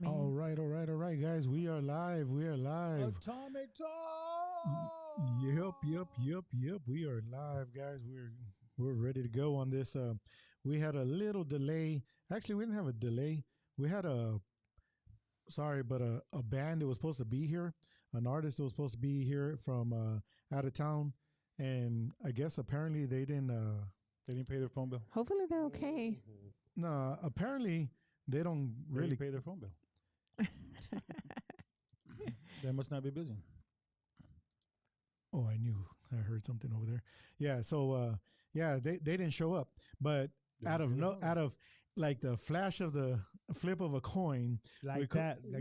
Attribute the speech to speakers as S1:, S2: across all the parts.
S1: All right, all right, all right, guys. We are live. We are live.
S2: Atomic Talk.
S1: Yep. We are live, guys. We're ready to go on this. We had a little delay. Actually, we didn't have a delay. We had a band that was supposed to be here, an artist that was supposed to be here from out of town, and I guess apparently they didn't.
S2: They didn't pay their phone bill.
S3: Hopefully they're okay.
S1: No, apparently they don't
S2: They
S1: really
S2: didn't pay their phone bill. They must not be busy.
S1: Oh, I heard something over there. Yeah, so they didn't show up, but out of like the flash of the flip of a coin,
S2: Like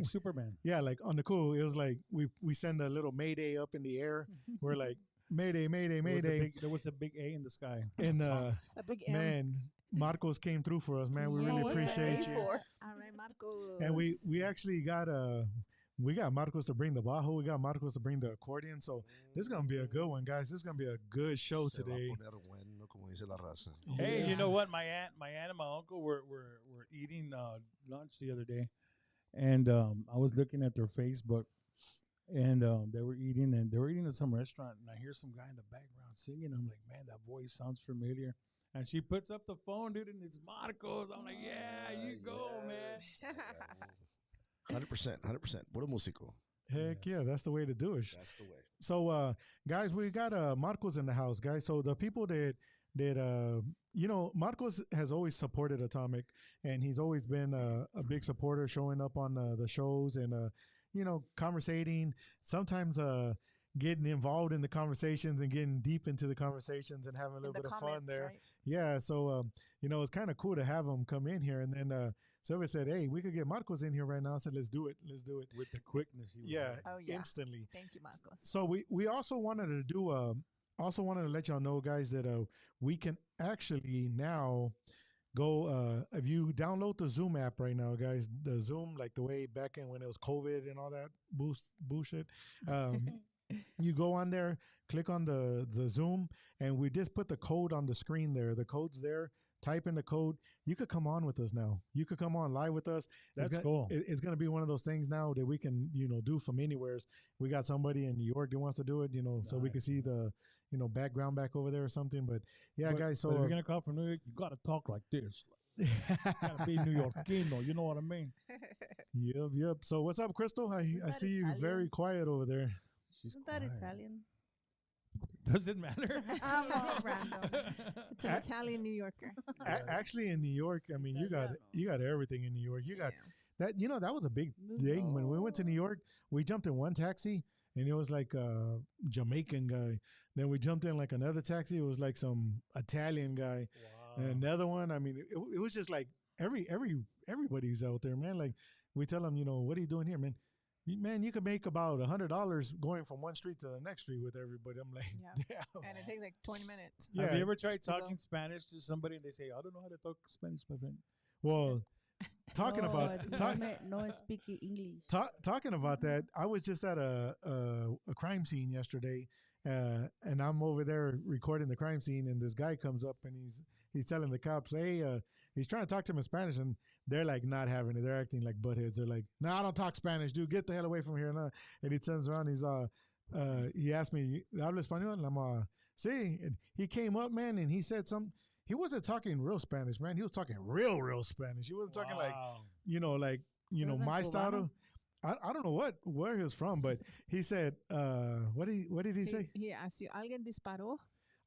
S2: Superman.
S1: Yeah, like on the cool, it was like we send a little mayday up in the air. We're like mayday.
S2: There was a big A in the sky.
S1: And
S3: A big M.
S1: man, Markos came through for us, man. We really appreciate you.
S3: All right, Markos.
S1: And we actually got Marcos to bring the bajo. We got Marcos to bring the accordion. So this is gonna be a good one, guys. This is gonna be a good show today.
S2: Hey, you know what? My aunt and my uncle were eating lunch the other day, and I was looking at their Facebook, and they were eating at some restaurant, and I hear some guy in the background singing. I'm like, man, that voice sounds familiar. And she puts up the phone, dude, and it's Marcos. I'm like, yeah, you go, man.
S4: 100%. Puro músico.
S1: Heck yeah, that's the way to do it.
S4: That's the way.
S1: So, guys, we got Marcos in the house, guys. So the people that Marcos has always supported Atomic, and he's always been a big supporter, showing up on the shows and conversating. Sometimes getting involved in the conversations and getting deep into the conversations and having a little bit of fun there. Right? Yeah, so it's kind of cool to have him come in here. And then Sylvia said, "Hey, we could get Marcos in here right now." I said, "Let's do it.
S2: With the quickness,
S1: instantly."
S3: Thank you, Marcos.
S1: So we also wanted to do to let y'all know, guys, that we can actually now go if you download the Zoom app right now, guys, the Zoom, like the way back in when it was COVID and all that bullshit. You go on there, click on the Zoom, and we just put the code on the screen there. The code's there. Type in the code. You could come on with us now. You could come on live with us.
S2: That's cool.
S1: It's going to be one of those things now that we can, do from anywhere. We got somebody in New York that wants to do it, nice. So we can see the, background back over there or something. But guys. So
S2: if you're going to come from New York, you got to talk like this. You got to be New Yorkino. You know what I mean?
S1: Yep. So what's up, Crystal? I see you very quiet over there.
S3: She's that Italian.
S2: Does it matter?
S3: I'm all random. It's an Italian New Yorker.
S1: Actually, in New York, I mean, you got everything in New York. You got that. That was a big thing when we went to New York. We jumped in one taxi, and it was like a Jamaican guy. Then we jumped in like another taxi. It was like some Italian guy, and another one. I mean, it was just like everybody's out there, man. Like we tell them, what are you doing here, man? Man, you could make about $100 going from one street to the next street with everybody. I'm like,
S3: yeah. And it takes like 20 minutes.
S2: Yeah. Have you ever tried talking Spanish to somebody and they say, I don't know how to talk Spanish, my friend?
S1: Well, talking about
S5: speaking English.
S1: Talking about that, I was just at a crime scene yesterday, and I'm over there recording the crime scene, and this guy comes up and he's telling the cops, hey, he's trying to talk to him in Spanish, and they're like not having it. They're acting like buttheads. They're like, no, I don't talk Spanish, dude. Get the hell away from here. And he turns around. He asked me, ¿habla español? And I'm sí. And he came up, man, and he said something. He wasn't talking real Spanish, man. He was talking real Spanish. He wasn't talking my style. I don't know where he was from, but he said, what did he say?
S3: He asked you, ¿Alguien disparó?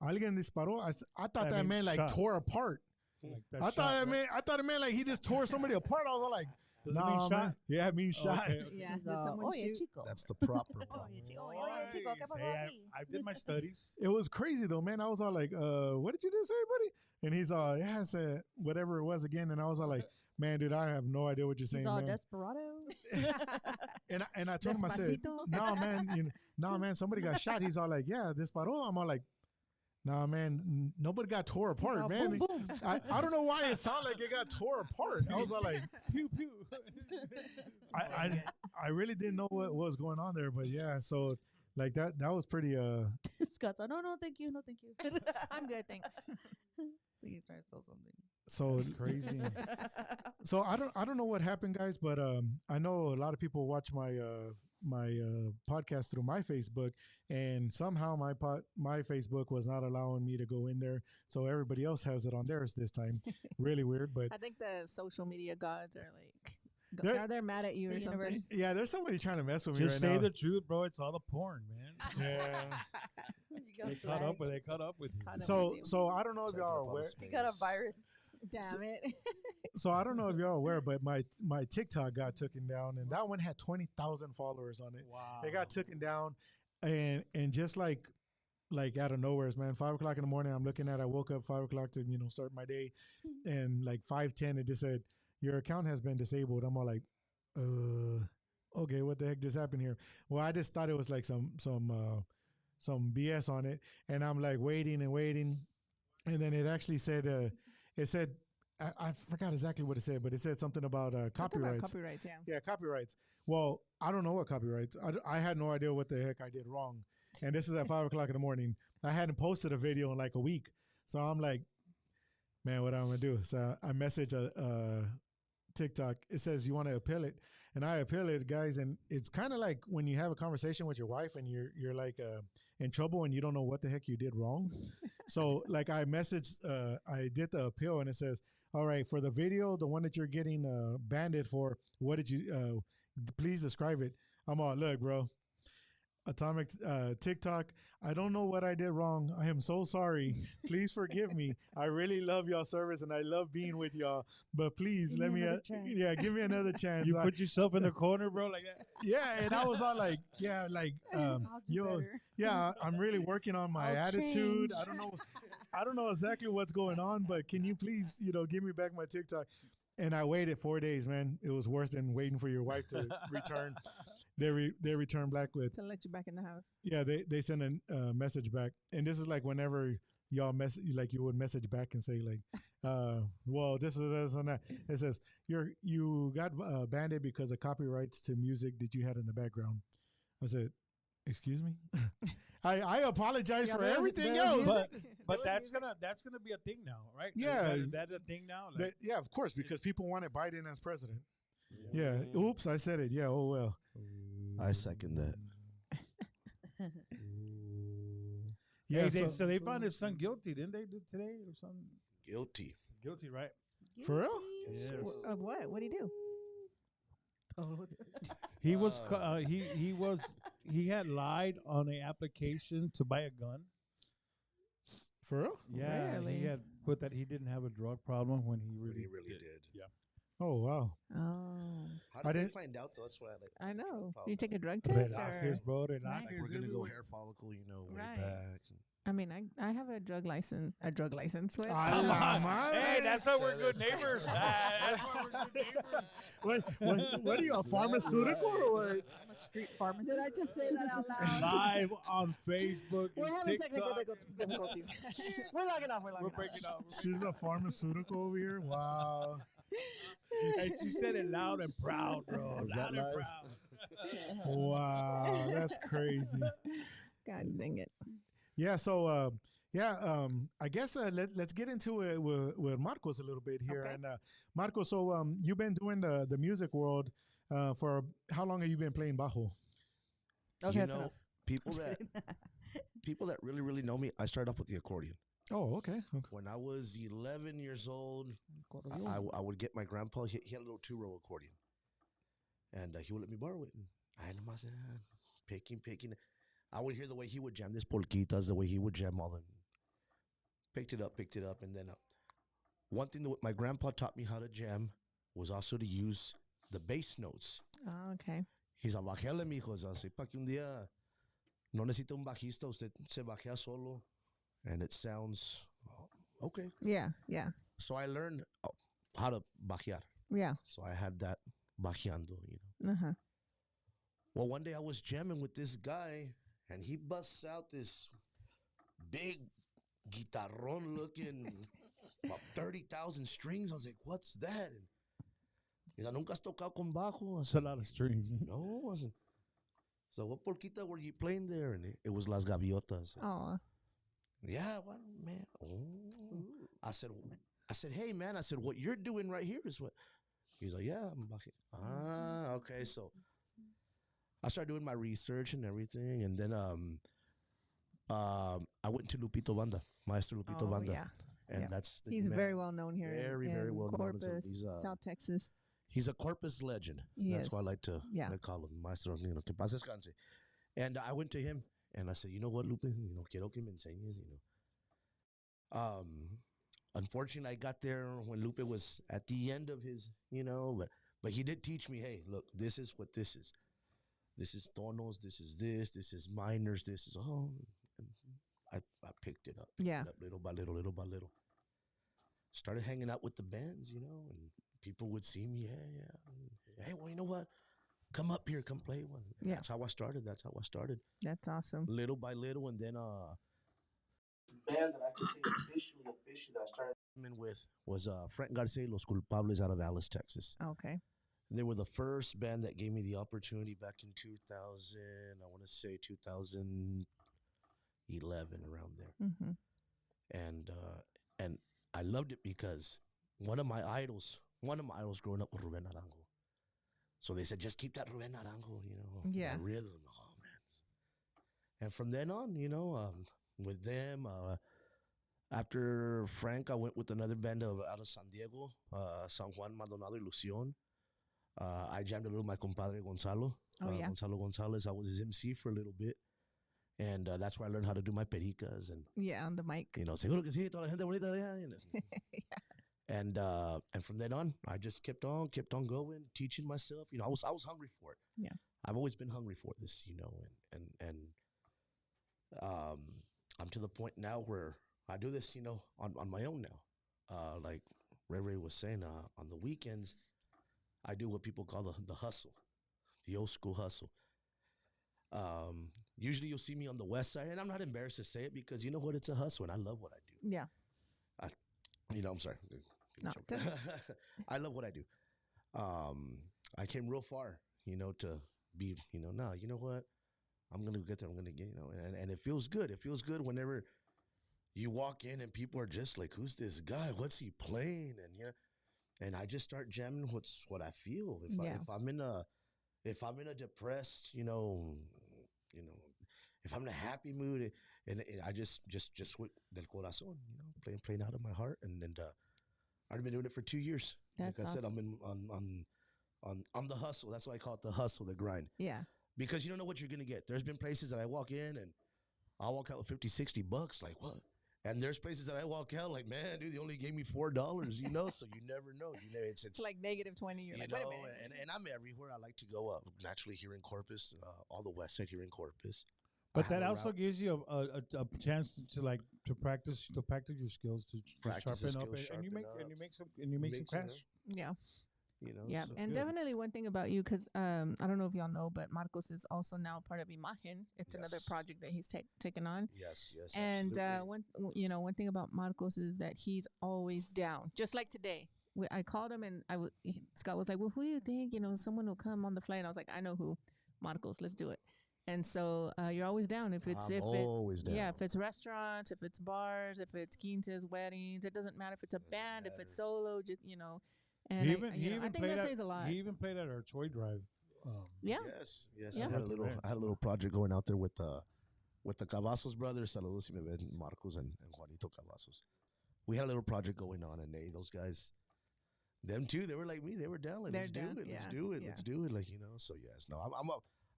S1: ¿Alguien disparó? I thought that man like tore apart.
S2: Like
S1: I thought it meant like he just tore somebody apart. I was like,
S2: does it mean shot?
S1: Yeah, it means shot.
S2: Okay.
S3: Yeah, did someone shoot?
S5: Chico.
S4: That's the proper.
S2: I did my studies.
S1: It was crazy though, man. I was all like, what did you just say, buddy? And he's I said whatever it was again, and I was all like, man, dude, I have no idea what you're saying.
S5: He's all
S1: man.
S5: desperado.
S1: and I told him, I said, no, man, somebody got shot. He's all like, yeah, disparó. I'm all like, nah, man, nobody got tore apart, man.
S5: Boom, boom.
S1: I don't know why it sounded like it got tore apart. I was all like,
S2: pew, pew.
S1: I really didn't know what was going on there, but yeah, so like that was pretty
S5: Scott's like, no, thank you.
S3: I'm good, thanks.
S5: He's trying to sell something.
S1: So
S2: That's crazy.
S1: so I don't know what happened, guys, but I know a lot of people watch my podcast through my Facebook, and somehow my Facebook was not allowing me to go in there, so everybody else has it on theirs this time. Really weird, but
S3: I think the social media gods are like,
S1: They're-
S3: they're mad at you
S5: The
S3: or something.
S5: universe.
S1: yeah, there's somebody trying to mess with me
S2: Just
S1: right
S2: say
S1: now.
S2: the truth, bro. It's all the porn, man.
S1: Yeah.
S5: You got
S2: They caught up with. They caught up with you.
S3: Caught up
S1: So
S3: with you.
S1: so I don't know if
S4: Send it
S1: y'all are
S4: up on
S1: aware.
S4: the
S5: You got a
S4: space.
S5: virus.
S3: Damn it.
S1: So I don't know if y'all are aware, but my TikTok got taken down, and that one had 20,000 followers on it.
S2: Wow.
S1: It got taken down, and just like out of nowhere, man. 5 o'clock in the morning, I'm looking at. I woke up 5 o'clock to start my day, and like 5:10, it just said your account has been disabled. I'm all like, okay, what the heck just happened here? Well, I just thought it was like some BS on it, and I'm like waiting and waiting, and then it actually said it said. I forgot exactly what it said, but it said something about
S3: Something about
S1: copyrights.
S3: copyrights, yeah.
S1: Yeah, copyrights. Well, I don't know what copyrights. I had no idea what the heck I did wrong. And this is at 5 o'clock in the morning. I hadn't posted a video in like a week. So I'm like, man, what am I going to do? So I message TikTok. It says, you want to appeal it? And I appeal it, guys. And it's kind of like when you have a conversation with your wife and you're like in trouble and you don't know what the heck you did wrong. So like I messaged, I did the appeal and it says, all right, for the video, the one that you're getting banded for, what did you, please describe it. I'm all, look, bro, Atomic TikTok, I don't know what I did wrong. I am so sorry. Please forgive me. I really love y'all service and I love being with y'all. But please
S5: Give
S1: let
S5: me
S1: me,
S5: another chance.
S1: yeah, give me another chance.
S2: You put yourself in the corner, bro, like that.
S1: Yeah, and I was all like, yeah, like,
S5: I'll do
S1: yo,
S5: better.
S1: yeah, I'm really working on my
S5: I'll
S1: attitude.
S5: change.
S1: I don't know exactly what's going on, but can you please, give me back my TikTok? And I waited 4 days, man. It was worse than waiting for your wife to return. They returned back with,
S3: To let you back in the house.
S1: yeah, they sent a message back. And this is like whenever y'all you would message back and say like, well, this is this and that. It says you got banned because of copyrights to music that you had in the background. I said, excuse me. I apologize
S3: Yeah,
S1: for
S3: there was-
S1: everything
S3: there was
S1: else.
S3: music.
S2: But
S3: There was
S2: that's gonna be a thing now, right?
S1: Yeah.
S2: Is that a thing now? Like,
S1: Yeah, of course, because people wanted Biden as president. Yeah. Oops, I said it. Yeah. Oh well.
S4: I second that.
S1: Yeah.
S2: Hey,
S1: so,
S2: so they found his son guilty, didn't they? Today or something?
S4: Guilty.
S2: Guilty, right?
S1: For real?
S4: Yes,
S2: Yes.
S4: sir.
S3: Of what? What did he do?
S2: He was he had lied on an application to buy a gun.
S1: For real?
S2: Yeah,
S3: Really?
S2: he had put that he didn't have a drug problem when he
S4: But
S2: really
S4: he really did.
S2: Yeah.
S1: Oh wow.
S3: Oh,
S4: How
S1: I
S4: did they
S1: didn't-
S4: find out though? That's what I like.
S3: I know.
S4: Problem.
S3: You take a drug test or?
S2: Relajes, bro,
S4: Like
S2: relajes.
S4: we're gonna
S2: dude.
S4: go hair follicle, way
S3: Right.
S4: back.
S3: I mean, I have a drug license. A drug license. What?
S1: A la madre.
S2: Hey, that's why we're
S4: So
S2: good
S4: that's
S2: neighbors.
S4: crazy.
S2: That's why we're good neighbors.
S1: What are you, a pharmaceutical or what?
S5: I'm a street pharmacist.
S3: Did I just say that out loud?
S2: Live on Facebook
S3: We're
S2: and
S3: having technical
S2: TikTok.
S3: difficulties. We're logging off. We're logging
S2: We're
S3: off.
S2: breaking up.
S1: She's a pharmaceutical over here. Wow.
S2: And she said it loud and proud, bro.
S4: Is
S2: Loud
S4: that
S2: and
S4: live?
S2: proud.
S1: Wow. That's crazy.
S3: God dang it.
S1: Yeah. So, I guess let's get into it with Marcos a little bit here.
S3: Okay.
S1: And Marcos, so you've been doing the music world for how long have you been playing bajo?
S3: Okay,
S4: You
S3: that's
S4: know,
S3: enough.
S4: people that really, really know me, I started off with the accordion.
S1: Oh, okay.
S4: When I was 11 years old, I would get my grandpa. He had a little 2-row accordion, and he would let me borrow it. And I nomás picking. I would hear the way he would jam this polquitas, the way he would jam all them. Picked it up, and then one thing that my grandpa taught me how to jam was also to use the bass notes.
S3: Oh, okay.
S4: He's a bajele, mijo, así para que un día no necesita un bajista, usted se bajea solo, and it sounds okay.
S3: Yeah, yeah,
S4: So I learned how to bajear.
S3: yeah.
S4: So I had that bajeando,
S3: Uh-huh.
S4: Well, one day I was jamming with this guy, and he busts out this big guitarrón looking, about 30,000 strings. I was like, what's that? And he's like, ¿Nunca has tocado con bajo? I
S2: It's a
S4: said,
S2: lot of strings.
S4: no. I said, so what polquita were you playing there? And it was Las Gaviotas.
S3: Oh,
S4: Yeah, what, man? Oh. I said, hey, man. I said, what you're doing right here is what. He's like, yeah, I'm back. Okay. So I started doing my research and everything, and then I went to Lupito Banda, Maestro Lupito
S3: Oh,
S4: Banda,
S3: yeah.
S4: and
S3: Yeah.
S4: that's
S3: He's
S4: man,
S3: very well known here
S4: very,
S3: in
S4: very well known.
S3: Corpus, South Texas.
S4: He's a Corpus legend.
S3: He
S4: That's
S3: is.
S4: why I like to
S3: Yeah.
S4: call him Maestro. Que paz descanse. And I went to him and I said, you know what, Lupe? Quiero que me enseñes. Unfortunately, I got there when Lupe was at the end of his, but he did teach me, hey, look, this is what this is. This is tonos. This is minors. This is I picked it up.
S3: Yeah.
S4: Little by little, little by little. Started hanging out with the bands, and people would see me. Yeah. Hey, well, you know what? Come up here, come play one. And That's how I started. That's
S3: That's awesome.
S4: Little by little, and then band that I could say officially that I started with was Frank Garcia, Los Culpables out of Alice, Texas.
S3: Okay.
S4: They were the first band that gave me the opportunity back in 2000. I want to say 2011, around there.
S3: Mm-hmm.
S4: And I loved it because one of my idols growing up was Ruben Arango. So they said, just keep that Ruben Arango, that rhythm. Oh, man. And from then on, with them, after Frank, I went with another band out of San Diego, San Juan, Maldonado y Lucion. I jammed a little with my compadre Gonzalo. Gonzalo Gonzalez. I was his MC for a little bit. And that's where I learned how to do my pericas. And
S3: on the mic.
S4: Seguro que sí, toda la gente bonita. And from then on, I just kept on going, teaching myself. I was hungry for it.
S3: Yeah.
S4: I've always been hungry for this, and I'm to the point now where I do this, on my own now. Like Ray was saying, on the weekends, I do what people call the hustle, the old school hustle. Usually you'll see me on the west side, and I'm not embarrassed to say it because you know what? It's a hustle, and I love what I do.
S3: Yeah.
S4: I'm sorry.
S3: No.
S4: I love what I do. I came real far, to be, no, you know what? I'm going to get there. I'm going to get, and it feels good. It feels good whenever you walk in and people are just like, who's this guy? What's he playing? And I just start jamming what I feel. If I'm in a depressed, if I'm in a happy mood, and I just with del corazón, playing out of my heart, and I've been doing it for 2 years.
S3: That's
S4: like I said,
S3: awesome.
S4: I'm on the hustle. That's why I call it the hustle, the grind.
S3: Yeah.
S4: Because you don't know what you're gonna get. There's been places that I walk in and I'll walk out with $50-$60, like what? And there's places that I walk out like, man, dude, they only gave me $4, so you never know. It's
S3: like -20. You're like, wait a minute.
S4: And I'm everywhere. I like to go up naturally here in Corpus, all the west side here in Corpus.
S2: But that also gives you a chance to practice your skills to sharpen up, and you make some cash.
S3: Yeah.
S4: So
S3: and definitely one thing about you, because I don't know if y'all know, but Markos is also now part of Imagen. It's another project that he's taken on.
S4: Yes,
S3: and one thing about Markos is that he's always down, just like today. I called him and Scott was like, well, who do you think, someone will come on the flight? And I was like, I know who. Markos, let's do it. And so you're always down.
S4: Always down.
S3: Yeah, if it's restaurants, if it's bars, if it's quintas, weddings, it doesn't matter if it's a band, if it's solo, just And I think that says a lot.
S2: He even played at our toy drive.
S4: Yes.
S3: Yeah.
S4: I had a little project going out there with the Cavazos brothers, Saludos y me ven, Marcos and Juanito Cavazos. We had a little project going on, and those guys, them too, they were like me. They were down. Like, let's do it. Like, So yes, no,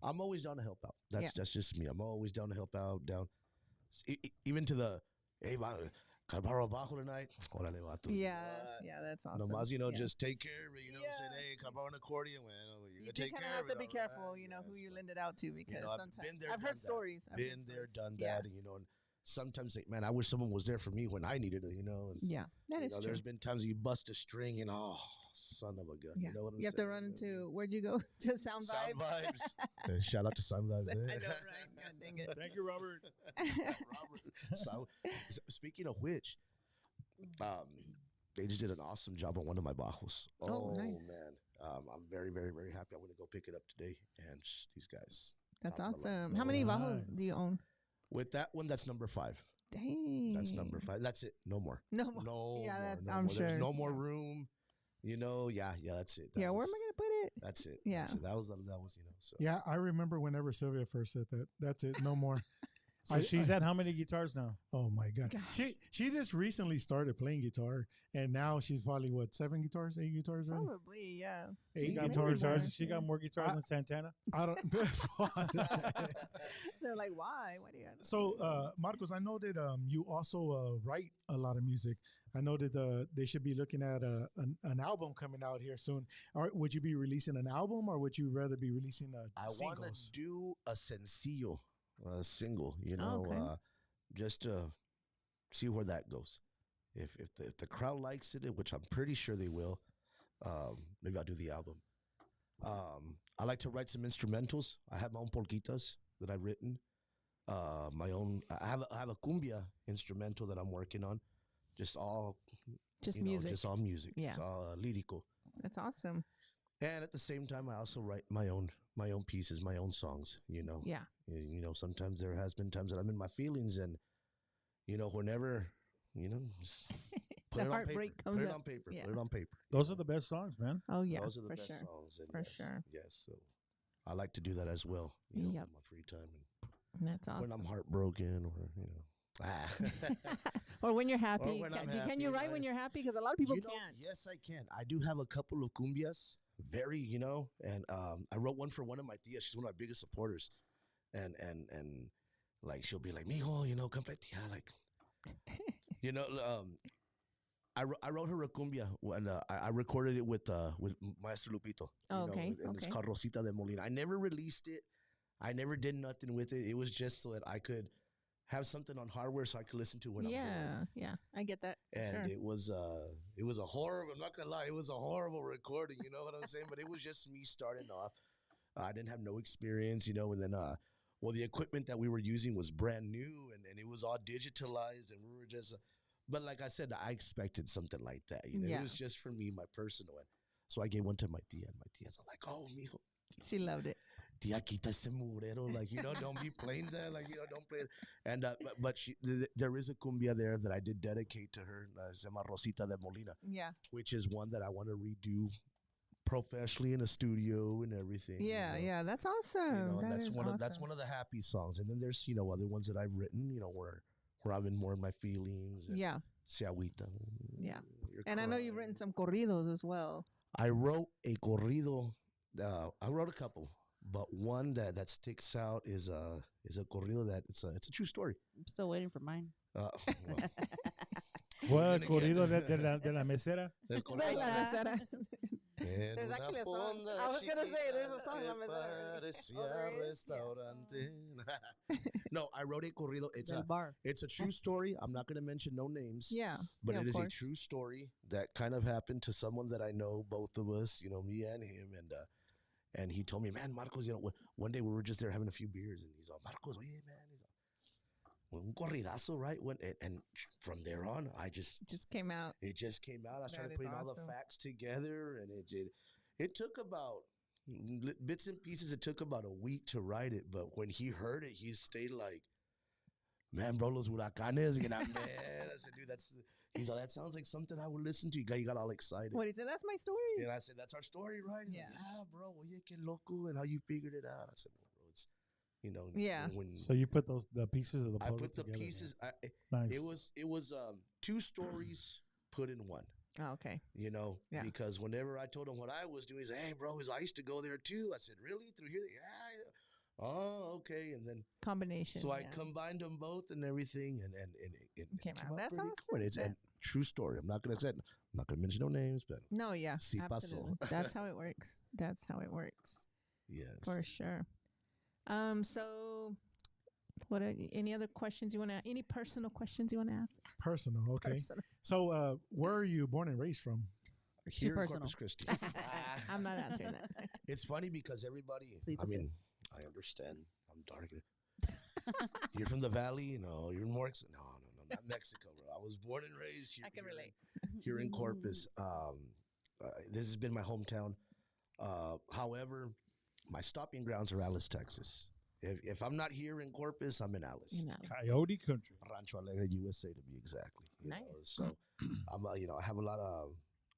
S4: I'm always down to help out. That's just me. I'm always down to help out. Even to the hey, Carparo abajo tonight. Órale, vato.
S3: Yeah, that's awesome.
S4: Nomás, just take care of it. Saying, hey, Carparo an accordion. Well, you
S3: take care of it. You have to be careful, who you lend it out to, because sometimes I've heard stories.
S4: Been there, done that, and sometimes, like, man, I wish someone was there for me when I needed it, And,
S3: that is true.
S4: There's been times you bust a string and, son of a gun.
S3: Yeah.
S4: You know what I'm saying?
S3: You have to run into, where'd you go? To Sound Vibes.
S4: Shout out to Sound Vibes.
S3: I know, right? God dang it.
S2: Thank you, Robert.
S4: So, speaking of which, they just did an awesome job on one of my bajos.
S3: Oh, nice.
S4: Man. I'm very, very, very happy. I'm going to go pick it up today. And these guys.
S3: That's awesome. How many bajos do you own?
S4: With that one, that's number 5.
S3: Dang.
S4: That's number 5. That's it. No more.
S3: No more.
S4: No
S3: Yeah,
S4: more.
S3: that,
S4: No
S3: I'm
S4: more.
S3: sure.
S4: There's no more
S3: Yeah.
S4: room. You know, yeah, that's it. That
S3: Yeah, where
S4: was-
S3: am I going to put it?
S4: That's it.
S3: Yeah.
S4: That's it. That was, you know, so.
S1: Yeah, I remember whenever Sylvia first said that. That's it. No more.
S2: So she's at how many guitars now?
S1: Oh my God.
S3: Gosh.
S1: She just recently started playing guitar, and now she's probably what, 8 guitars already?
S3: Probably, yeah.
S2: She
S1: 8
S2: got more
S1: guitars.
S3: more.
S2: guitars. She got more guitars
S1: I-
S2: than Santana.
S1: I don't.
S3: They're like, why? Why do you have
S1: So, Marcos, I know that you also write a lot of music. I know that they should be looking at an album coming out here soon. Would you be releasing an album, or would you rather be releasing
S4: I want
S1: singles?
S4: to do a sencillo, a single, you know,
S3: okay.
S4: just to see where that goes. If the crowd likes it, which I'm pretty sure they will, maybe I'll do the album. I like to write some instrumentals. I have my own polquitas that I've written. My own. I have a cumbia instrumental that I'm working on. Just all,
S3: Just
S4: you know,
S3: music.
S4: just all music.
S3: Yeah.
S4: It's all lyrical.
S3: That's awesome.
S4: And at the same time, I also write my own pieces, my own songs. You know.
S3: Yeah.
S4: You know, sometimes there has been times that I'm in my feelings, and you know, whenever, you know, just put
S3: The
S4: it on
S3: heartbreak
S4: paper.
S3: comes
S4: Put it
S3: up.
S4: on paper.
S3: Yeah.
S4: Put it on paper.
S2: Those are the best songs, man.
S3: Oh, yeah.
S4: Those are the
S3: for
S4: best
S3: sure.
S4: songs. And
S3: For
S4: yes,
S3: sure.
S4: Yes. So I like to do that as well. You know,
S3: Yep.
S4: in my free time,
S3: That's
S4: and when I'm
S3: awesome.
S4: heartbroken, or you know.
S3: Or when you're happy.
S4: when I'm
S3: Can
S4: happy,
S3: you write
S4: right?
S3: when you're happy? Because a lot of people
S4: You know,
S3: can't.
S4: yes, I can. I do have a couple of cumbias, very, you know, and I wrote one for one of my tias. She's one of my biggest supporters, and like she'll be like, "Mijo, you know, come play tia," like, you know, I wrote her a cumbia when I recorded it with Maestro Lupito.
S3: Oh,
S4: you know,
S3: okay,
S4: and it's
S3: okay.
S4: called Rosita de Molina. I never released it. I never did nothing with it. It was just so that I could have something on hardware so I could listen to when I'm bored.
S3: Yeah. I get that. for
S4: And
S3: sure.
S4: it was a horrible, I'm not gonna lie, it was a horrible recording, you know what I'm saying? But it was just me starting off. I didn't have no experience, you know, and then well, the equipment that we were using was brand new, and it was all digitalized, and we were just but like I said, I expected something like that, you know.
S3: Yeah.
S4: It was just for me, my personal one. So I gave one to my tia, and my tia's like, "Oh, mijo,
S3: She loved it.
S4: tia, quita ese murero, like, you know, don't be playing that, like, you know, don't play it." And but there is a cumbia there that I did dedicate to her, se llama Rosita de Molina,
S3: Yeah.
S4: which is one that I want to redo professionally in a studio and everything.
S3: Yeah.
S4: you know.
S3: Yeah. That's
S4: You
S3: awesome.
S4: know, and
S3: That
S4: that's
S3: is
S4: one
S3: awesome.
S4: of that's one of the happy songs. And then there's, you know, other ones that I've written, you know, where I'm in more in my feelings. And
S3: Yeah.
S4: Se agüita.
S3: Yeah.
S4: You're
S3: And I know you've
S4: crying.
S3: written some corridos as well.
S4: I wrote a corrido. I wrote a couple, but one that sticks out is a corrido that it's a true story.
S5: I'm still waiting for mine.
S4: Well,
S2: What
S4: Then
S2: corrido
S4: again.
S2: de la mesera?
S4: el
S3: Pues la
S4: corrido
S3: mesera.
S4: en
S3: There's
S4: una
S3: actually a song.
S4: fonda
S3: I was gonna say, there's a
S4: chiquita
S3: song
S4: que
S3: on the mesera.
S4: parecía
S3: Oh, there is? Yeah.
S4: restaurante. No, I wrote a corrido.
S5: Del bar.
S4: It's a true story. I'm not going to mention no names.
S3: Yeah.
S4: But
S3: yeah,
S4: it
S3: of
S4: is a
S3: course.
S4: true story that kind of happened to someone that I know, both of us, you know, me and him. And he told me, "Man, Marcos, you know, one day we were just there having a few beers, and he's all, Marcos, oye, man, he's all, un corridazo, right?" And from there on, it just
S3: came out.
S4: came out. I started
S3: is
S4: putting all the
S3: awesome.
S4: facts together, and it took about bits and pieces. It took about a week to write it, but when he heard it, he stayed like, "Man, bro, los huracanes," and I said, "Dude, he's like, that sounds like something I would listen to." He got all excited.
S3: What he said? That's my story.
S4: And I said, "That's our story, right?" He's like,
S3: Yeah.
S4: "Yeah, bro, oye, que loco," and how you figured it out. I said, "Well, bro, it's, you know,
S3: Yeah.
S4: when
S2: So you put the pieces of the
S4: I
S2: puzzle
S4: put the
S2: together.
S4: pieces,
S2: Nice.
S4: it was 2 stories put in one,
S3: Oh, okay.
S4: you know,
S3: Yeah.
S4: because whenever I told him what I was doing, he's like, "Hey, bro, I used to go there too." I said, "Really? Through here?" Yeah. Oh, okay. And then,
S3: Combination.
S4: so I
S3: yeah.
S4: combined them both and everything, and it
S3: Came out. That's
S4: pretty
S3: awesome.
S4: cool. It's a true story. I'm not gonna mention no names, but
S3: No, yeah.
S4: Sí pasó.
S3: absolutely. That's how it works. That's how it works.
S4: yes.
S3: For sure. So what are any other questions you want to any personal questions you want to ask?
S1: Personal. Okay.
S3: Personal.
S1: So, where are you born and raised from?
S4: Here in
S5: personal.
S4: Corpus Christi.
S3: I'm not answering that.
S4: It's funny because everybody,
S5: Plead
S4: I
S5: the
S4: mean, I understand. I'm darker. You're from the valley, you're in no, not Mexico, bro. I was born and raised here.
S3: I can relate.
S4: Here in Corpus. This has been my hometown. However, my stopping grounds are Alice, Texas. If I'm not here in Corpus, I'm in Alice.
S2: Coyote Country.
S4: Rancho Alegre, USA, to be exactly. You know,
S3: Nice.
S4: so I'm, I have a lot of.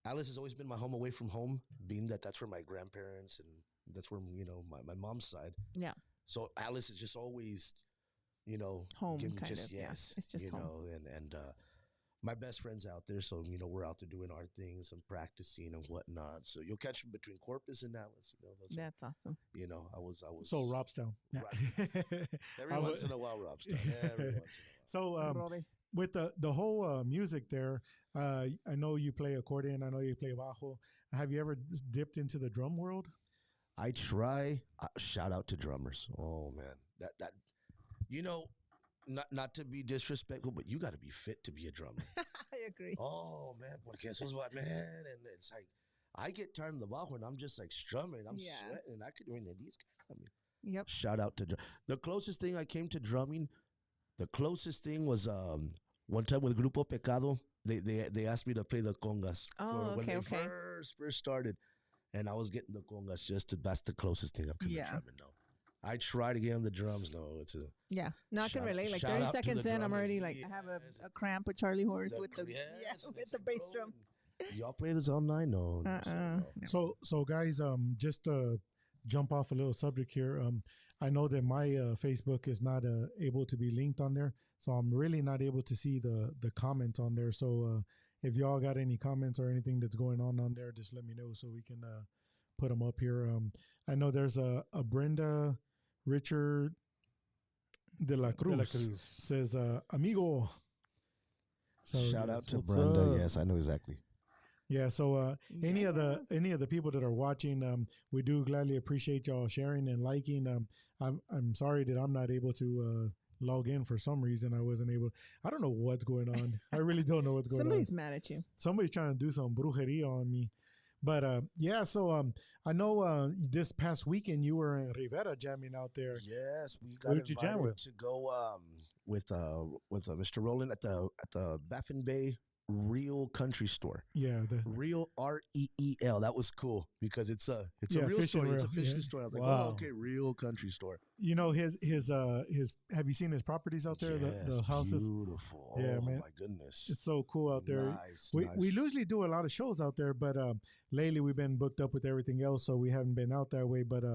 S4: Alice has always been my home away from home, being that that's where my grandparents and that's where my mom's side.
S3: Yeah.
S4: So Alice is just always,
S3: Home
S4: giving
S3: kind
S4: just
S3: of. Yeah.
S4: yes,
S3: It's just home.
S4: and my best friend's out there, so we're out there doing our things and practicing and whatnot. So you'll catch me between Corpus and Alice.
S3: That's awesome.
S4: I was
S1: So Robstown.
S4: Right. Every once in a while, Robstown. Every once in a while.
S1: So with the whole music there, I know you play accordion. I know you play bajo. Have you ever dipped into the drum world?
S4: I try. Shout out to drummers. Oh man, that not to be disrespectful, but you got to be fit to be a drummer.
S3: I agree.
S4: Oh man, porque eso es what man, and it's like I get tired of the bajo and I'm just like strumming. I'm sweating. I could win these guys. I mean,
S3: Yep.
S4: Shout out to the closest thing I came to drumming. The closest thing was one time with Grupo Pecado. They asked me to play the congas when they first started, and I was getting the congas that's the closest thing I've come to drumming. No, I try to get on the drums. No, it's a
S3: No, I can relate. Like 30 seconds in, I'm already like I have a cramp with Charlie Horse with the bass drum.
S4: Y'all play this all night? No.
S1: So guys, just to jump off a little subject here. I know that my Facebook is not able to be linked on there, so I'm really not able to see the comments on there. So if y'all got any comments or anything that's going on there, just let me know so we can put them up here. I know there's a Brenda Richard de la Cruz. Says, amigo.
S4: So shout out to Brenda. Yes, I know exactly.
S1: Yeah, so any of the people that are watching, we do gladly appreciate y'all sharing and liking. I'm sorry that I'm not able to log in for some reason. I wasn't able. I don't know what's going on. I really don't know what's going
S3: Somebody's mad at you.
S1: Somebody's trying to do some brujeria on me. But so I know this past weekend you were in Rivera jamming out there.
S4: Yes, we got invited to go with Mr. Roland at the Baffin Bay Real Country Store.
S1: Yeah, the
S4: Real REEL. That was cool because it's a real store. It's a fishing store. I was like, oh, okay, Real Country Store.
S1: You know his have you seen his properties out there?
S4: Yes,
S1: the houses,
S4: beautiful.
S1: Yeah,
S4: oh
S1: man,
S4: my goodness,
S1: it's so cool out there.
S4: Nice,
S1: we usually do a lot of shows out there, but lately we've been booked up with everything else, so we haven't been out that way. But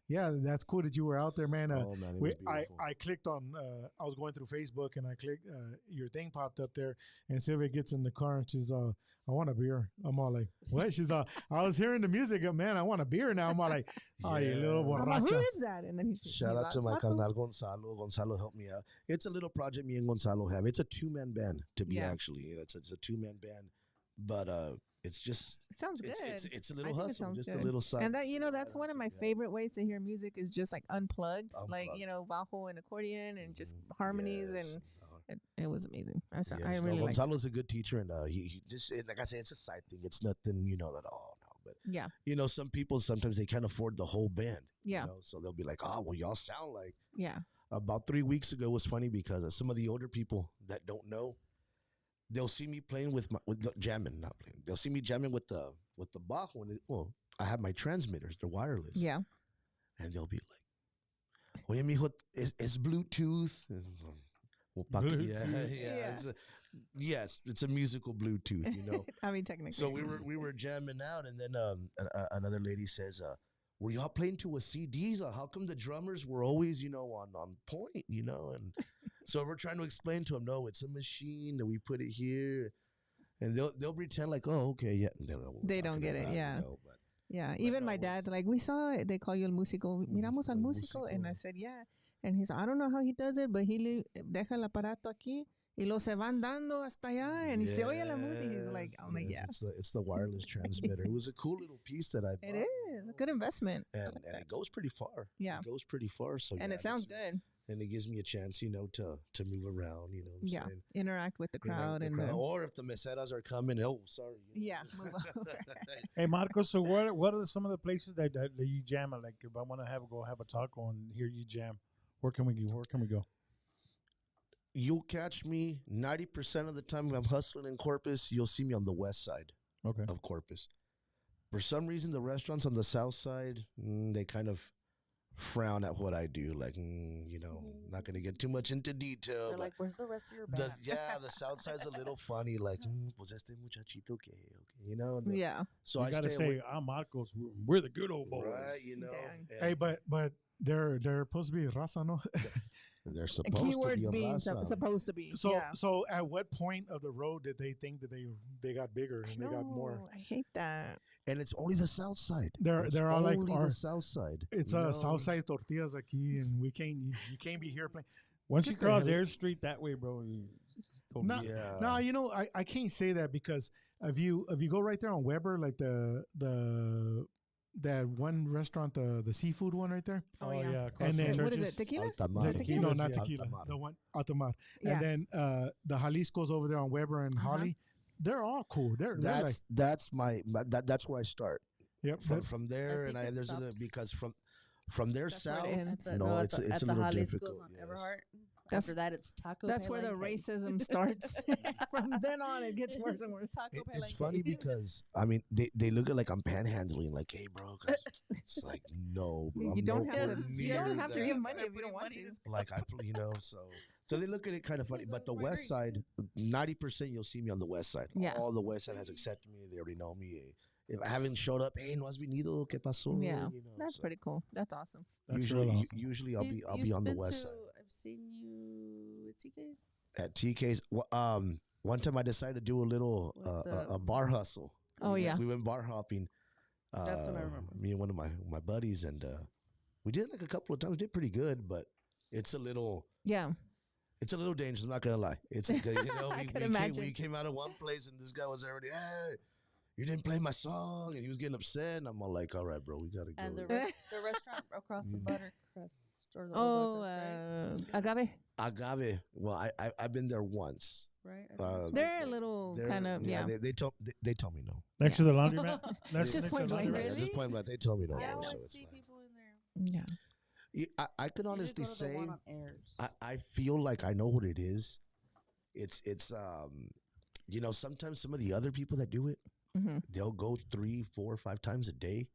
S1: yeah, that's cool that you were out there, man.
S4: Oh man, it was beautiful.
S1: I clicked on. I was going through Facebook and I clicked. Your thing popped up there, and Sylvia gets in the car and she's I want a beer. I'm all like, what? She's I was hearing the music, man. I want a beer now. I'm all like, oh, you little borracha.
S3: Who is that? And then
S4: shout out to my carnal Gonzalo. Gonzalo helped me out. It's a little project me and Gonzalo have. It's a 2-man band to be actually. It's a 2-man band, but it's just
S3: it sounds good.
S4: It's a little hustle, just good. A little side.
S3: And that that's one of my favorite ways to hear music is just like unplugged. Like bajo and accordion and just harmonies and. It was amazing. I really like
S4: Gonzalo's a good teacher, and he just like I said, it's a side thing. It's nothing, at all. No, but some people sometimes they can't afford the whole band.
S3: Yeah.
S4: So they'll be like, oh, well, y'all sound like.
S3: Yeah.
S4: About 3 weeks ago, it was funny because some of the older people that don't know, they'll see me playing with jamming, not playing. They'll see me jamming with the bajo, and I have my transmitters, they're wireless.
S3: Yeah.
S4: And they'll be like, oye, mijo, es Bluetooth. Yes, it's a musical Bluetooth,
S3: I mean, technically.
S4: So we were jamming out, and then another lady says, "Were y'all playing to a CDs? How come the drummers were always, on point, And so we're trying to explain to them, no, it's a machine that we put it here, and they'll pretend like, oh, okay, yeah,
S3: they don't get it, yeah. Yeah, even my dad's like, we saw it. They call you el músico. Miramos al músico, and I said, yeah. And he's, I don't know how he does it, but he deja el aparato aquí y lo se van dando hasta allá, and se oye la música. He's like, I'm like, yeah.
S4: It's the wireless transmitter. It was a cool little piece that I bought.
S3: It is a good investment.
S4: And it goes pretty far.
S3: Yeah.
S4: It goes pretty far. So
S3: and it sounds good.
S4: And it gives me a chance, to move around,
S3: Yeah, interact with the crowd.
S4: Or if the meseras are coming, oh, sorry.
S3: Yeah, move on.
S2: Hey, Marcos, so what are some of the places that you jam at? Like, if I want to go have a taco and hear you jam, where can we go?
S4: You'll catch me 90% of the time if I'm hustling in Corpus. You'll see me on the west side of Corpus. For some reason, the restaurants on the south side, they kind of frown at what I do. Like, not going to get too much into detail.
S5: They're
S4: But
S5: like, "Where's the rest of your band?"
S4: the South Side's a little funny. Like, pues este muchachito que, okay, you know.
S3: Yeah.
S4: So
S2: You
S4: I
S2: gotta
S4: stay
S2: say,
S4: away,
S2: I'm Marcos. We're the good old boys.
S4: right? You know,
S3: Dang.
S4: and
S1: Hey, but they're supposed to be raza, no?
S4: they're supposed to be
S3: Keywords
S4: a
S3: being
S4: raza.
S3: supposed to be.
S1: So
S3: yeah.
S1: so at what point of the road did they think that they got bigger and they got more?
S3: I hate that.
S4: And it's only the South Side.
S1: They're
S4: It's
S1: all like
S4: only
S1: our,
S4: the South Side.
S1: it's
S4: you
S1: a
S4: know?
S1: Southside tortillas aquí, and you can't be here playing.
S2: Once
S1: Get
S2: you
S1: the
S2: cross
S1: hell-
S2: Air Street that way, bro.
S1: No,
S4: Yeah.
S1: no, you know I can't say that because if you go right there on Weber, like the that one restaurant, the seafood one right there.
S3: Oh, yeah.
S2: And
S1: then-
S3: What is it? Tequila?
S4: Altamar.
S3: Tequila?
S1: No, not
S2: Yeah.
S1: tequila.
S4: Altamar.
S1: The one Altamar.
S3: Yeah.
S1: And then the Jalisco's over there on Weber and Holly. They're all cool. They're like,
S4: That's that's where I start.
S1: yep.
S4: From there,
S5: think
S4: and
S5: it
S4: there's a
S5: stops.
S4: because from their
S3: That's where
S4: south,
S3: it ends.
S4: no, it's a
S5: the
S4: little
S5: Jalisco's
S4: difficult.
S5: on
S4: Yes.
S5: Everhart.
S3: That's-
S5: After that, it's Taco.
S3: That's where the racism starts. From then on, it gets worse and worse.
S5: Taco
S4: It's funny because I mean they look at like I'm panhandling, like, hey bro, 'cause it's like no, bro,
S3: You
S4: I'm
S3: don't
S4: nowhere
S3: have to. You
S4: near
S3: don't have to
S4: that.
S3: give money if you don't want to.
S4: Like so they look at it kind of funny. But the West Side, 90% you'll see me on the West Side.
S3: Yeah.
S4: All the West Side has accepted me. They already know me. If I haven't showed up, hey, no has venido, qué pasó?
S3: Yeah,
S4: you know,
S3: That's
S4: so
S3: pretty cool. That's awesome.
S2: That's
S4: usually,
S2: real awesome.
S4: usually I'll be on the West Side.
S5: I've seen you at TK's.
S4: At TK's, one time I decided to do a little
S5: With the-
S4: a bar hustle.
S3: Oh, yeah.
S4: We went bar hopping.
S5: That's what I remember.
S4: Me and one of my buddies, and we did like a couple of times. We did pretty good, but it's a little
S3: Yeah.
S4: dangerous. I'm not gonna lie. It's you know
S3: I
S4: we,
S3: could
S4: we, came,
S3: imagine.
S4: we came out of one place and this guy was already, hey, you didn't play my song, and he was getting upset. And I'm all like, all right, bro, we gotta go.
S5: And the restaurant across the
S4: Mm.
S5: buttercrust or the
S3: Oh,
S5: buttercrust,
S3: agave.
S4: Agave. Well, I've been there once.
S5: right? I think it's
S3: They're
S5: right
S3: a
S5: there.
S3: little
S4: They're-
S3: kind of yeah.
S4: They told me no.
S2: Next to the laundromat.
S3: Just
S2: next to
S3: point
S2: the
S3: blank,
S2: laundromat.
S4: At this
S3: Really?
S4: point, but they told me no.
S5: Yeah, I
S4: bro, so
S5: always
S4: it's
S5: see
S4: like-
S5: people in there.
S3: Yeah.
S4: I could
S5: You
S4: honestly
S5: just go to the
S4: say
S5: one on Ayers.
S4: I feel like I know what it is. It's sometimes some of the other people that do it,
S3: hmm
S4: they'll go 3, 4, 5 times a day,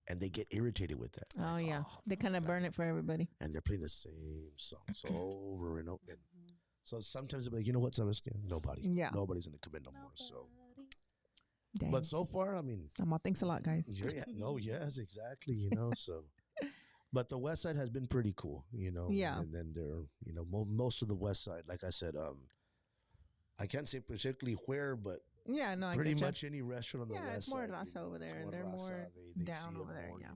S4: and they get irritated with that.
S3: Oh
S4: Like,
S3: yeah. They kind of burn it for everybody.
S4: and they're playing the same songs over and over. And so sometimes they're like, you know what, Sabes que? Nobody,
S3: Yeah.
S4: nobody's gonna come in no more. So,
S3: Dang.
S4: but so far, I mean,
S3: Thanks a lot, guys.
S4: yes, exactly. So. But the West Side has been pretty cool,
S3: Yeah.
S4: And then there, most of the West Side, like I said, I can't say particularly where, but
S3: Yeah, no, I
S4: pretty
S3: getcha.
S4: much any restaurant on the
S3: Yeah,
S4: West
S3: it's more
S4: Side.
S3: raza over there,
S4: it's
S3: and they're
S4: raza.
S3: more
S4: They
S3: down
S4: see it
S3: over there,
S4: more,
S3: yeah.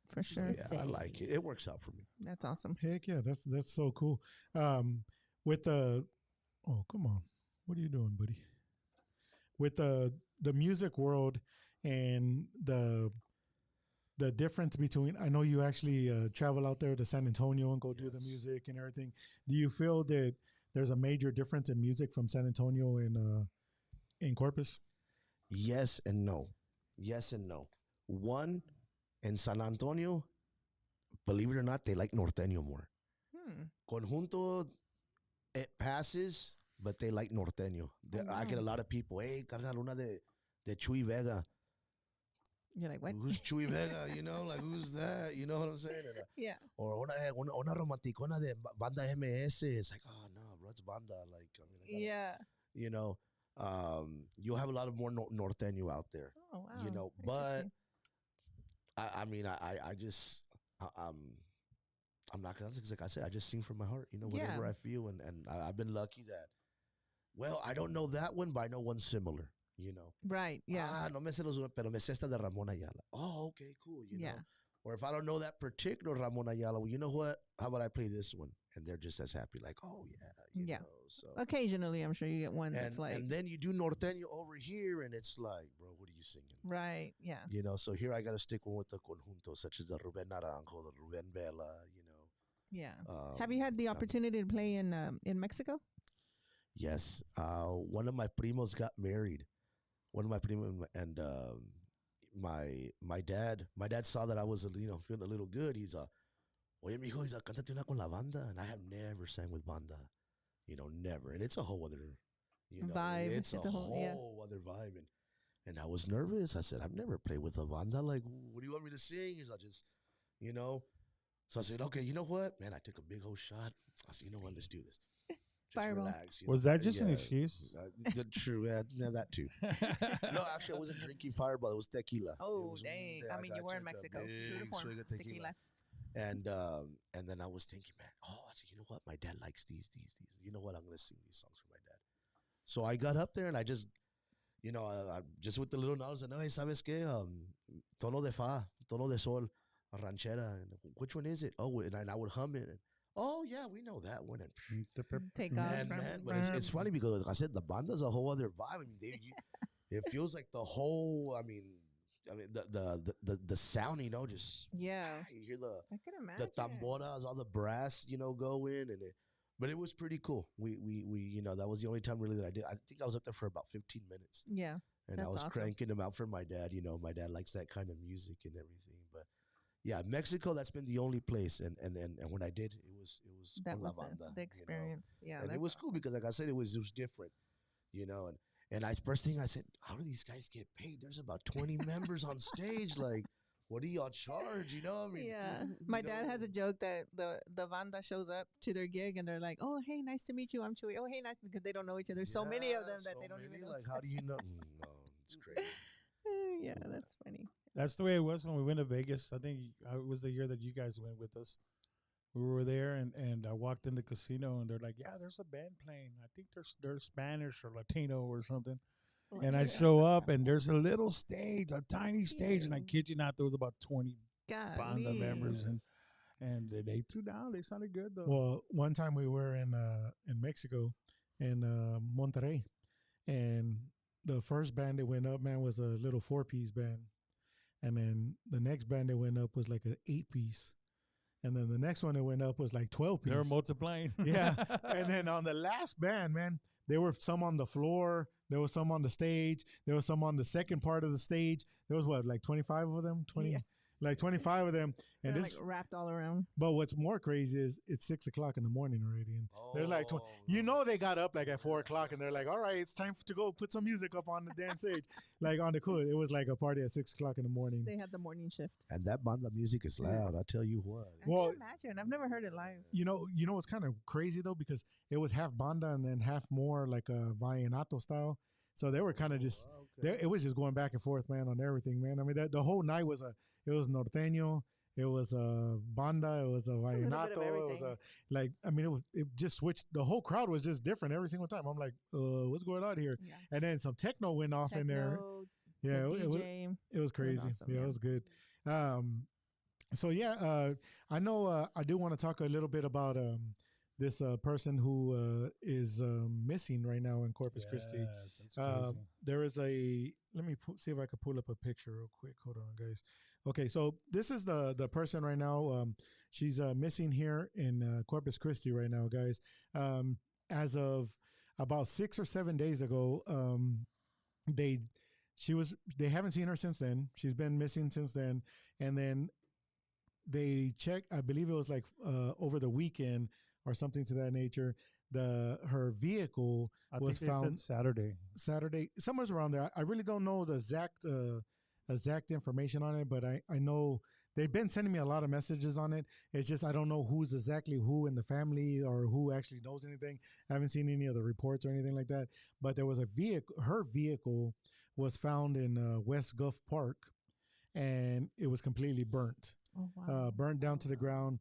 S3: For sure.
S4: Yeah, I like it. It works out for me.
S3: That's awesome.
S1: Heck yeah, that's so cool. With the come on, what are you doing, buddy? With the music world and the difference between, I know you actually travel out there to San Antonio and go do the
S4: Yes.
S1: music and everything. Do you feel that there's a major difference in music from San Antonio and in Corpus?
S4: Yes and no. Yes and no. One, in San Antonio, believe it or not, they like norteño more. Conjunto, it passes, but they like norteño. I get a lot of people, hey, carnal, una de Chuy Vega.
S3: You're like, what?
S4: Who's Chuy Vega? Like, who's that? You know what I'm saying?
S3: Yeah.
S4: Or una romanticona de banda MS. It's like, oh, no, bro, it's banda. Like, I gotta-
S3: Yeah.
S4: you'll have a lot of more norteño out there.
S3: Oh wow.
S4: But
S3: Interesting.
S4: I'm not gonna, like I said, I just sing from my heart, whatever
S3: Yeah.
S4: I feel, and I've been lucky that. Well, I don't know that one, but I know one similar.
S3: Right. Yeah.
S4: No me sé los, pero me sé esta de Ramón Ayala. Oh, okay, cool.
S3: Yeah.
S4: Or if I don't know that particular Ramón Ayala, well, you know what? How about I play this one? And they're just as happy, like, oh yeah,
S3: Yeah.
S4: So
S3: Occasionally, I'm sure you get one that's like
S4: and then you do norteño over here, and it's like, bro, what are you singing?
S3: right. Yeah.
S4: So here I got to stick one with the conjunto, such as the Ruben Naranjo, the Ruben Vela,
S3: Yeah. Have you had the opportunity to play in Mexico?
S4: Yes. One of my primos got married. One of my primos, and my dad saw that I was, feeling a little good. He's oye, mijo, he's cántate una con la banda. And I have never sang with banda, never. And it's a whole other,
S3: Vibe.
S4: It's a whole other vibe. And I was nervous. I said, I've never played with a banda. Like, what do you want me to sing? He's just, So I said, okay, you know what, man? I took a big old shot. I said, you know what? Let's do this. Just
S3: Fireball.
S4: relax.
S2: Was that just an excuse?
S4: True, yeah, that too. No, actually, I wasn't drinking Fireball. It was tequila. It
S3: Oh,
S4: was,
S3: dang.
S4: yeah,
S3: I mean, you were in
S4: took a
S3: Mexico. True to
S4: big
S3: form.
S4: swig of tequila. And then I was thinking, man, I said, you know what? My dad likes these. You know what? I'm gonna sing these songs for my dad. So I got up there and I just, I just with the little nods and, hey, ¿sabes qué? Tono de fa, tono de sol, ranchera. And which one is it? Oh, and I would hum it. And, oh, yeah, we know that one. And
S3: Take off.
S4: man, but it's funny because, like I said, the banda's a whole other vibe. I mean, it feels like the whole, I mean, the sound, just
S3: Yeah.
S4: you hear
S3: I can
S4: the
S3: imagine.
S4: tamboras, all the brass, go in, but it was pretty cool. We that was the only time really that I did. I think I was up there for about 15 minutes,
S3: Yeah.
S4: and I
S3: That's
S4: was
S3: awesome.
S4: cranking them out for my dad. My dad likes that kind of music and everything. But yeah, Mexico, that's been the only place, and when I did, it was
S3: That
S4: con la
S3: was
S4: banda,
S3: the experience. Yeah.
S4: and it was cool because, like I said, it was different, and first thing I said, how do these guys get paid? There's about 20 members on stage. Like, what do y'all charge? I mean,
S3: Yeah. My dad has a joke that the banda shows up to their gig and they're like, "Oh, hey, nice to meet you. I'm Chewy. Oh, hey, nice," because they don't know each other. There's so many of them that
S4: so
S3: they don't even know.
S4: Like, how do you know? No, it's crazy.
S3: Yeah, that's funny.
S2: That's the way it was when we went to Vegas. I think it was the year that you guys went with us. We were there, and I walked in the casino, and they're like, "Yeah, there's a band playing. I think they're Spanish or Latino or something." And I show up, and there's a little stage, a tiny stage, and I kid you not, there was about 20 banda
S3: Golly.
S2: members, and they threw down. They sounded good though.
S1: Well, one time we were in Mexico, in Monterrey, and the first band that went up, man, was a little 4-piece band, and then the next band that went up was like an 8-piece, and then the next one that went up was like 12-piece.
S2: They were multiplying.
S1: Yeah, and then on the last band, man, there were some on the floor, there was some on the stage, there was some on the second part of the stage. There was like 25 of them, 20,
S3: Yeah.
S1: like 25 of them, and
S3: They're
S1: this.
S3: like wrapped all around.
S1: But what's more crazy is it's 6 o'clock in the morning already, and they're like, they got up like at 4 o'clock, and they're like, all right, it's time to go put some music up on the dance stage, like on the cool. It was like a party at 6 o'clock in the morning.
S3: They had the morning shift.
S4: And that banda music is loud. I tell you what.
S3: I can imagine. I've never heard it live.
S1: You know what's kind of crazy though, because it was half banda and then half more like a vallenato style. So they were kind of just it was just going back and forth, man, on everything, man. I mean, the whole night was norteño, it was a banda, it was a vallenato, it was it just switched. The whole crowd was just different every single time. I'm like, what's going on here?
S3: Yeah.
S1: And then some techno went off in there. Yeah,
S3: the
S1: it was
S3: DJ.
S1: crazy.
S3: awesome,
S1: Yeah,
S3: yeah.
S1: it was good. So yeah, I know I do want to talk a little bit about this person who is missing right now in Corpus Christi.
S2: Yes, that's crazy.
S1: There is let me see if I can pull up a picture real quick. Hold on, guys. Okay, so this is the person right now. She's missing here in Corpus Christi right now, guys. As of about 6 or 7 days ago, they haven't seen her since then. She's been missing since then, and then they checked. I believe it was like over the weekend or something to that nature. Her vehicle was found Saturday, somewhere around there. I really don't know the exact information on it, but I know they've been sending me a lot of messages on it. It's just I don't know who's exactly who in the family or who actually knows anything. I haven't seen any of the reports or anything like that. But there was a vehicle. Her vehicle was found in West Gulf Park, and it was completely burnt.
S3: Oh, wow.
S1: Burnt down to the ground.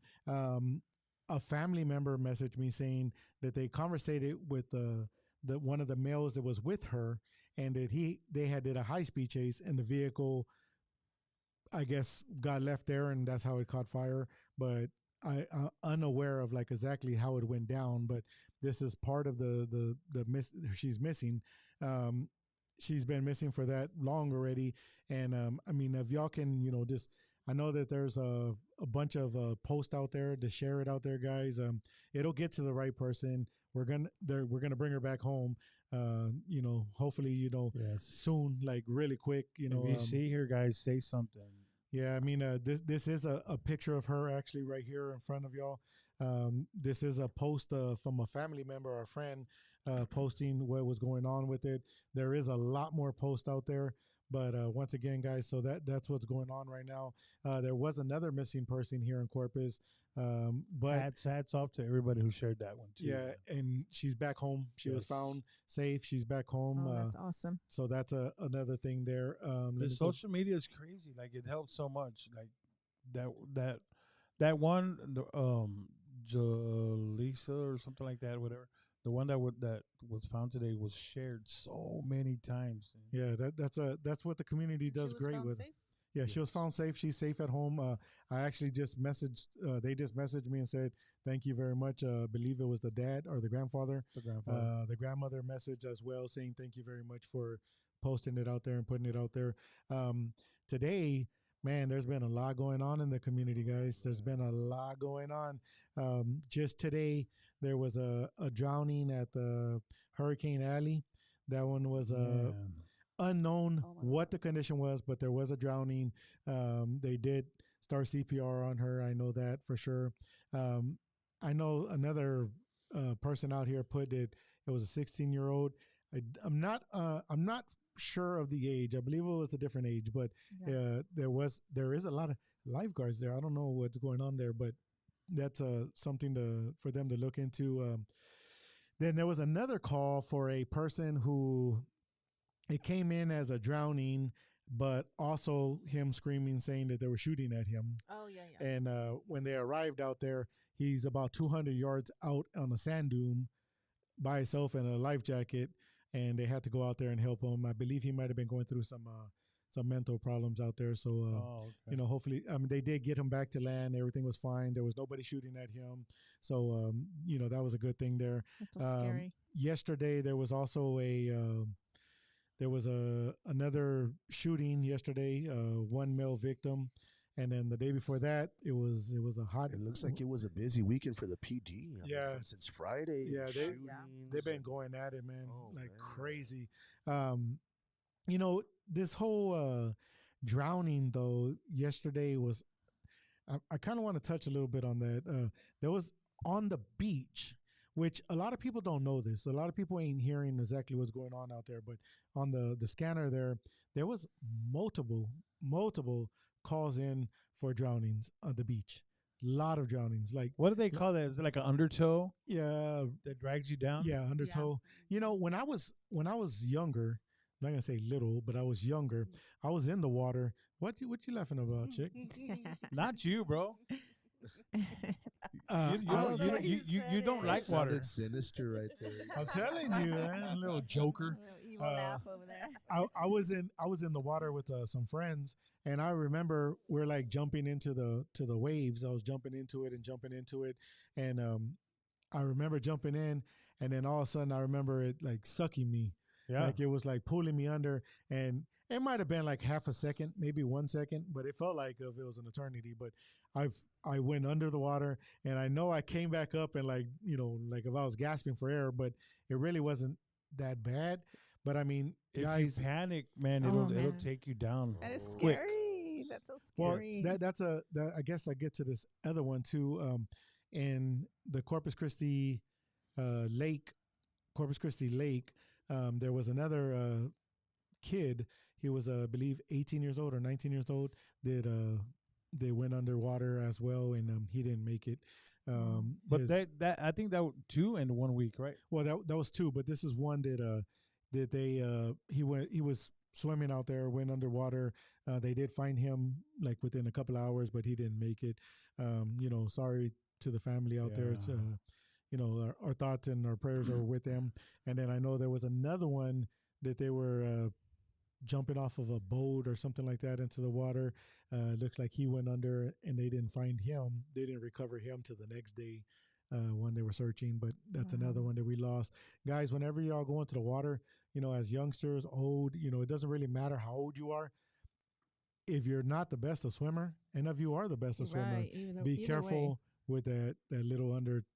S1: A family member messaged me saying that they conversated with the one of the males that was with her, and that they had did a high-speed chase, and the vehicle, I guess, got left there, and that's how it caught fire. But I'm unaware of like exactly how it went down. But this is part of the she's missing. She's been missing for that long already, and I mean, if y'all can, just. I know that there's a bunch of posts out there to share it out there, guys. It'll get to the right person. We're gonna bring her back home. Hopefully,
S2: Yes.
S1: soon, like really quick.
S2: If you see her, guys, say something.
S1: Yeah, I mean, this is a picture of her actually right here in front of y'all. This is a post from a family member or a friend posting what was going on with it. There is a lot more posts out there, But once again, guys, so that's what's going on right now. There was another missing person here in Corpus, but
S2: hats off to everybody who shared that one too.
S1: yeah, and she's back home. She was
S2: Yes.
S1: found safe. She's back home.
S3: Oh, that's awesome.
S1: So that's another thing there.
S2: The social media is crazy. Like it helps so much. Like that one, Jaleesa or something like that, whatever. The one that was found today was shared so many times.
S1: Yeah, that's what the community does great with.
S3: Safe?
S1: Yeah, she was found safe. She's safe at home. I actually just messaged. They just messaged me and said thank you very much. Believe it was the dad or the grandfather. The grandmother messaged as well, saying thank you very much for posting it out there and putting it out there. Today, man, there's been a lot going on in the community, guys. There's been a lot going on. Just today, there was a drowning at the Hurricane Alley. That one was unknown what the condition was, but there was a drowning. They did start CPR on her. I know that for sure. I know another person out here put it was a 16-year-old. I'm not sure of the age. I believe it was a different age, but there is a lot of lifeguards there. I don't know what's going on there, but that's something for them to look into. Then there was another call for a person who it came in as a drowning, but also him screaming, saying that they were shooting at him.
S3: Oh, yeah.
S1: And when they arrived out there, he's about 200 yards out on a sand dune by himself in a life jacket, and they had to go out there and help him. I believe he might have been going through some mental problems out there. So, hopefully, they did get him back to land. Everything was fine. There was nobody shooting at him. So, that was a good thing there.
S3: That's so scary.
S1: Yesterday, there was also another shooting yesterday, one male victim. And then the day before that, it was a hot.
S4: It looks like it was a busy weekend for the PD. Since Friday.
S1: Yeah, they've been going at it, man, crazy. This whole drowning though yesterday was. I kind of want to touch a little bit on that. There was on the beach, which a lot of people don't know this. A lot of people ain't hearing exactly what's going on out there. But on the scanner there was multiple calls in for drownings on the beach. A lot of drownings. Like,
S2: what do they call that? Is it like an undertow?
S1: Yeah,
S2: that drags you down.
S1: Yeah, undertow. Yeah. When I was younger, I'm not gonna say little, but I was younger. I was in the water. What you laughing about, chick?
S2: Not you, bro. You don't like water.
S4: Sounded sinister right there.
S1: I'm telling you, man, a little joker.
S3: Evil laugh over there.
S1: I was in the water with some friends, and I remember we're like jumping into the waves. I was jumping into it, and I remember jumping in, and then all of a sudden I remember it like sucking me. Yeah. Like it was like pulling me under, and it might have been like half a second, maybe 1 second, but it felt like it was an eternity. But I went under the water, and I know I came back up, and like if I was gasping for air, but it really wasn't that bad. But I mean,
S2: if
S1: guys,
S2: you panic, man, it'll take you down.
S3: That is
S2: quick.
S3: scary. That's so scary.
S1: Well, I guess I get to this other one too. In the Corpus Christi Lake, there was another kid. He was, I believe, 18 years old or 19 years old. They went underwater as well, and he didn't make it.
S2: But I think that 2 in 1 week, right?
S1: Well, that was 2, but this is one he was swimming out there, went underwater. They did find him like within a couple hours, but he didn't make it. Sorry to the family out there. It's, our thoughts and our prayers are with them. And then I know there was another one that they were jumping off of a boat or something like that into the water. Looks like he went under, and they didn't find him. They didn't recover him to the next day when they were searching. But that's another one that we lost. Guys, whenever y'all go into the water, as youngsters, old, it doesn't really matter how old you are. If you're not the best of swimmer, and if you are the best of swimmer, be careful with that little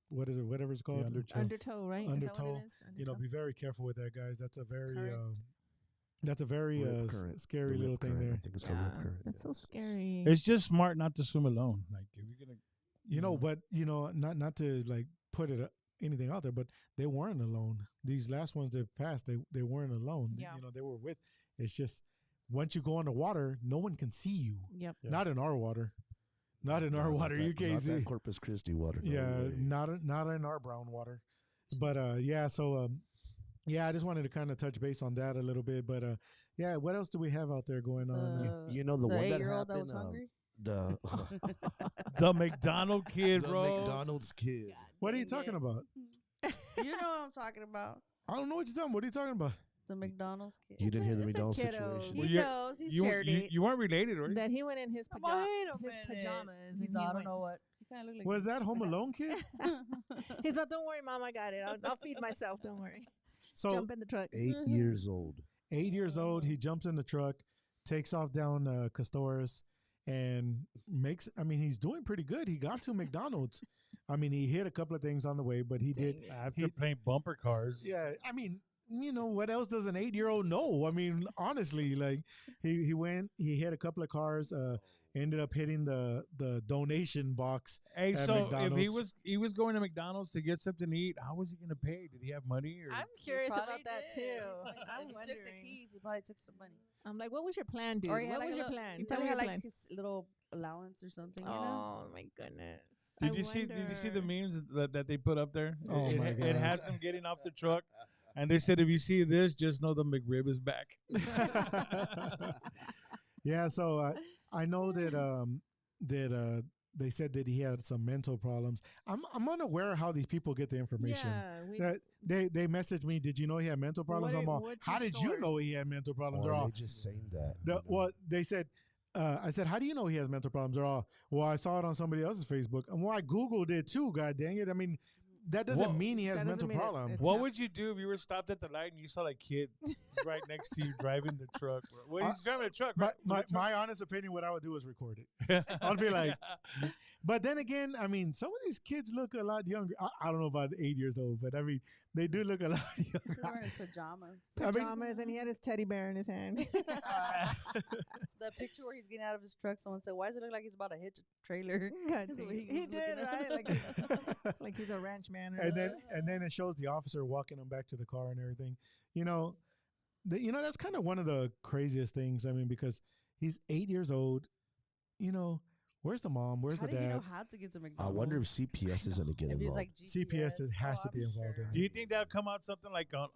S1: whatever it's called?
S3: Undertow, right?
S1: Undertow. Be very careful with that, guys. That's a very scary little thing there.
S4: I think it's called rip current.
S3: That's so scary.
S2: It's just smart not to swim alone. Like if you're gonna,
S1: but not to like put anything out there, but they weren't alone. These last ones that passed, they weren't alone.
S3: Yeah.
S1: They were with. It's just once you go underwater, no one can see you.
S3: Yep.
S2: Yeah.
S1: Not in our water. Not in our
S4: Not
S1: water.
S4: that-
S1: You can't
S4: not that
S1: see.
S4: Corpus Christi water. No
S1: Yeah,
S4: way.
S1: not in our brown water. But yeah, so yeah, I just wanted to kind of touch base on that a little bit. But yeah, what else do we have out there going on?
S4: You know the one that
S5: 8-year-old
S4: happened.
S5: that was hungry.
S4: The
S2: The McDonald kid,
S4: the
S2: bro.
S4: McDonald's kid.
S1: What are you
S3: Dang
S1: talking
S3: it.
S1: about?
S5: You know what I'm talking about.
S1: I don't know what you're talking about. What are you talking about?
S5: The McDonald's kid.
S4: You didn't hear the
S3: It's a
S4: McDonald's
S3: kiddo.
S4: situation.
S5: He
S2: Well, you're-
S5: knows. He's
S2: You,
S5: shared
S2: you,
S5: it.
S2: you weren't related, right?
S3: That he went in his,
S5: Wait a
S3: his
S5: minute.
S3: pajamas.
S5: He's
S3: and he
S5: I don't
S3: went-
S5: know what. He kind of looked like.
S1: Was that Home Alone kid?
S3: He's like, don't worry, Mom, I got it. I'll feed myself. Don't worry.
S1: So
S3: Jump in the truck.
S4: 8 years old.
S1: 8 years old, he jumps in the truck, takes off down Castores, and makes. I mean, he's doing pretty good. He got to McDonald's. I mean, he hit a couple of things on the way, but he did.
S2: After playing bumper cars.
S1: Yeah, I mean, you know, what else does an 8-year-old know? I mean, honestly, like he went, he hit a couple of cars, ended up hitting the donation box.
S2: Hey,
S1: at
S2: so if
S1: McDonald's.
S2: he was going to McDonald's to get something to eat, how was he going to pay? Did he have money? Or?
S3: I'm
S5: He
S3: curious
S5: probably
S3: about that
S5: did.
S3: too. I'm
S5: If he took the
S3: wondering.
S5: keys. He probably took some money.
S3: I'm like, what was your plan, dude?
S5: Or he had
S3: What
S5: like
S3: was
S5: a
S3: your
S5: little-
S3: plan?
S5: He
S3: Tell
S5: probably
S3: me
S5: had
S3: your
S5: like
S3: plan.
S5: his little allowance or something. You know.
S3: Oh my goodness.
S2: Did you see the memes that they put up there?
S1: Oh,
S2: it,
S1: my
S2: it
S1: God.
S2: has him getting off the truck, and they said, if you see this, just know the McRib is back.
S1: Yeah, so I know that they said that he had some mental problems. I'm unaware how these people get the information.
S3: Yeah,
S1: They messaged me. Did you know he had mental problems?
S3: What
S1: I'm all,
S3: what's
S1: how
S3: your
S1: did you know
S3: source?
S1: he had mental problems?
S4: Or
S1: They're all,
S4: they just saying that.
S1: well, they said. I said, how do you know he has mental problems? They're all, well, I saw it on somebody else's Facebook. And well, I Googled it too, God dang it. I mean, that doesn't
S2: Well,
S1: mean he has
S3: that doesn't
S1: mental
S3: mean
S1: problems.
S3: it's
S2: What
S3: not-
S2: would you do if you were stopped at the light and you saw that kid right next to you driving the truck? Well, he's driving a truck, right?
S1: My honest opinion, what I would do is record it. I'd be like, but then again, I mean, some of these kids look a lot younger. I don't know about 8 years old, but I mean, they do look a lot
S5: He was
S1: younger.
S5: wearing his pajamas.
S1: I mean-
S3: pajamas, and he had his teddy bear in his hand.
S5: The picture where he's getting out of his truck, someone said, "Why does it look like he's about to hitch a trailer?"
S3: God
S5: That's
S3: dang
S5: what
S3: it.
S5: he
S3: He
S5: was
S3: did,
S5: looking at.
S3: right? Like he's a ranch man. Or
S1: and then it shows the officer walking him back to the car and everything. You know, that's kind of one of the craziest things. I mean, because he's 8 years old. You know, where's the mom? Where's
S5: How
S1: the
S5: do you
S1: dad?
S5: know how to get to
S4: I
S5: McDonald's?
S4: wonder if CPS is going to get
S5: If it's
S4: involved.
S5: like
S1: CPS has to
S5: I'm
S1: be involved in
S5: sure.
S1: it.
S2: Do you think that'll come out something like on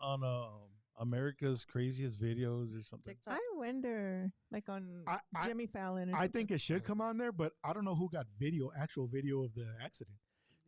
S2: America's Craziest Videos or something?
S5: TikTok.
S3: I wonder, like on
S1: I-
S3: Jimmy Fallon. Or
S1: I
S3: something.
S1: think it should come on there, but I don't know who got actual video of the accident.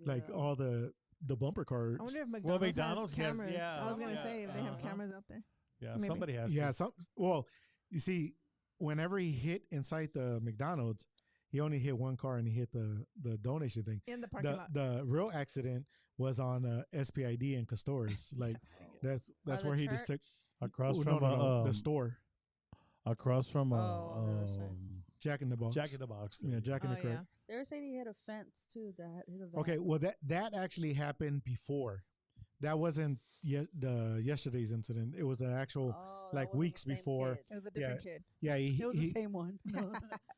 S1: Like
S5: Yeah.
S1: all the bumper cars.
S3: I wonder if
S2: Well,
S3: McDonald's,
S2: McDonald's
S3: has
S2: has-
S3: cameras.
S2: yeah,
S3: I was gonna
S2: yeah,
S3: say if they have
S2: uh-huh.
S3: cameras out there.
S2: Yeah,
S3: Maybe.
S2: somebody has
S1: Yeah,
S2: to.
S1: well, you see, whenever he hit inside the McDonald's, he only hit one car and he hit the donation thing.
S3: In the parking lot.
S1: The real accident was on SPID and Castores. Like that's
S5: the
S1: where he just took
S5: church?
S2: Across
S1: oh,
S2: from
S1: the store,
S2: across from
S5: Oh, on the other side.
S1: Jack in the Box.
S2: Jack in the Box.
S1: Yeah, Jack in
S3: Oh,
S1: the Crack.
S3: yeah.
S5: They were saying he hit a fence too. That hit a van.
S1: Okay, well that actually happened before. That wasn't the yesterday's incident. It was an actual
S5: Oh, that
S1: like
S5: wasn't the
S1: weeks
S5: same
S1: before.
S5: kid.
S3: It was a different kid.
S1: Yeah,
S5: It was the same one.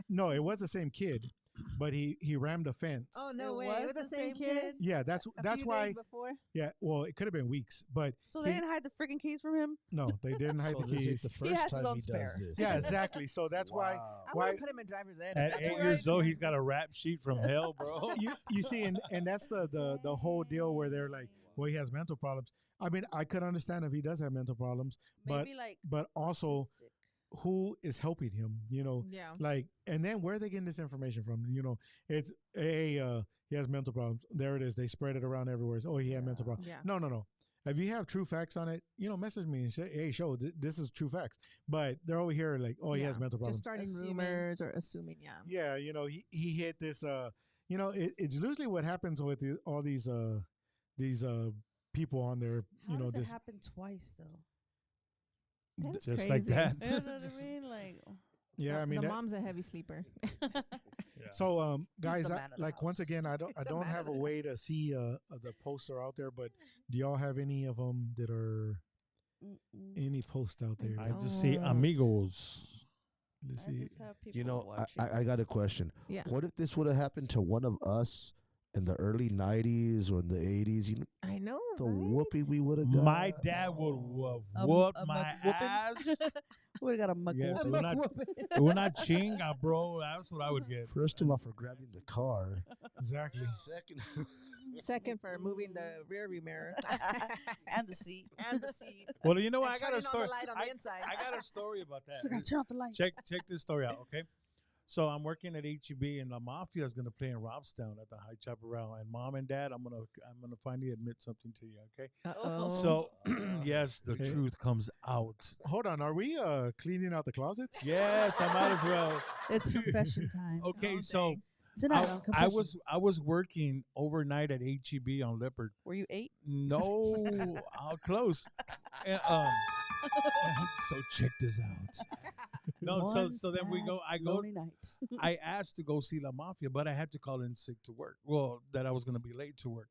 S1: no, it was the same kid, but he rammed a fence.
S3: Oh no
S5: It
S3: way!
S5: was
S3: It was the
S5: the
S3: same
S5: same
S3: kid.
S5: kid?
S1: Yeah, that's
S3: A few
S1: why.
S3: days before.
S1: Yeah, well, it could have been weeks, but
S5: So they
S1: he-
S5: didn't hide the freaking keys from him.
S1: no, they didn't hide
S4: So
S1: the
S4: this
S1: keys.
S4: is the
S5: He
S4: first
S5: has his
S4: time
S5: own
S4: he
S5: spare.
S4: does this.
S1: Yeah, exactly. So that's why.
S4: Wow.
S3: I
S1: Why-
S3: would put him in driver's ed.
S2: At 8 years old, he's got a rap sheet from hell, bro.
S1: You see, and that's the whole deal where they're like, well, he has mental problems. I mean, I could understand if he does have mental problems, but
S5: Maybe like
S1: also
S5: autistic.
S1: who is helping him? You know,
S3: Yeah.
S1: like, and then where are they getting this information from? You know, it's he has mental problems. There it is. They spread it around everywhere. It's, oh, he had mental problems.
S3: Yeah.
S1: No. If you have true facts on it, message me and say, hey, this is true facts. But they're over here like, oh, he has mental problems.
S3: Just starting
S5: Assuming.
S3: rumors or assuming. Yeah.
S1: Yeah, he hit this. It's usually what happens with all these people on there.
S5: How does it
S1: just
S5: happen twice though?
S3: That's
S2: Just
S3: crazy.
S2: like that.
S5: You know what I mean? Like,
S1: yeah. I mean,
S3: the
S1: that-
S3: mom's a heavy sleeper.
S1: so guys,
S5: the
S1: I,
S5: man of the
S1: like once
S5: house.
S1: again, I don't
S3: the
S1: don't
S3: man
S1: have
S3: of
S1: a
S3: the
S1: way to see the posts are out there, but do y'all have any of them that are any posts out there?
S2: I just see
S3: Don't.
S2: amigos.
S1: Let's
S5: I
S1: see.
S5: just have people
S4: You know,
S5: watching.
S4: I got a question.
S3: Yeah.
S4: What if this would have happened to one of us in the early 90s or in the 80s?
S3: I know,
S4: the
S3: right?
S4: whooping we would have got.
S2: My dad would whoop
S5: a
S2: my
S5: muck whooping?
S2: ass.
S5: We got a muck
S2: Yes,
S5: whooping.
S2: we're not, we're not chinga, bro. That's what I would get.
S4: First of all, for grabbing the car.
S1: Exactly.
S4: Second,
S3: Second for moving the rear view mirror
S5: And the seat.
S3: and the seat.
S2: Well, you know what?
S3: And
S2: I got a
S3: turning on
S2: story.
S3: the light on the inside.
S2: I got a story about that.
S5: So I gotta turn off the lights.
S2: Check this story out, okay? So I'm working at HEB, and La Mafia is gonna play in Robstown at the High Chaparral. And Mom and Dad, I'm gonna finally admit something to you, okay?
S3: Uh-oh.
S2: So yes, the
S1: Okay.
S2: truth comes out.
S1: Hold on. Are we cleaning out the closets?
S2: Yes, I might as well.
S5: It's confession time.
S2: Okay,
S3: Oh,
S2: so
S3: dang.
S5: Tonight on
S2: I
S5: confession.
S2: was working overnight at HEB on Leopard.
S5: Were you 8?
S2: No, close. And, so check this out. No, so then we go. I go.
S5: Lonely night.
S2: I asked to go see La Mafia, but I had to call in sick to work. Well, that I was going to be late to work.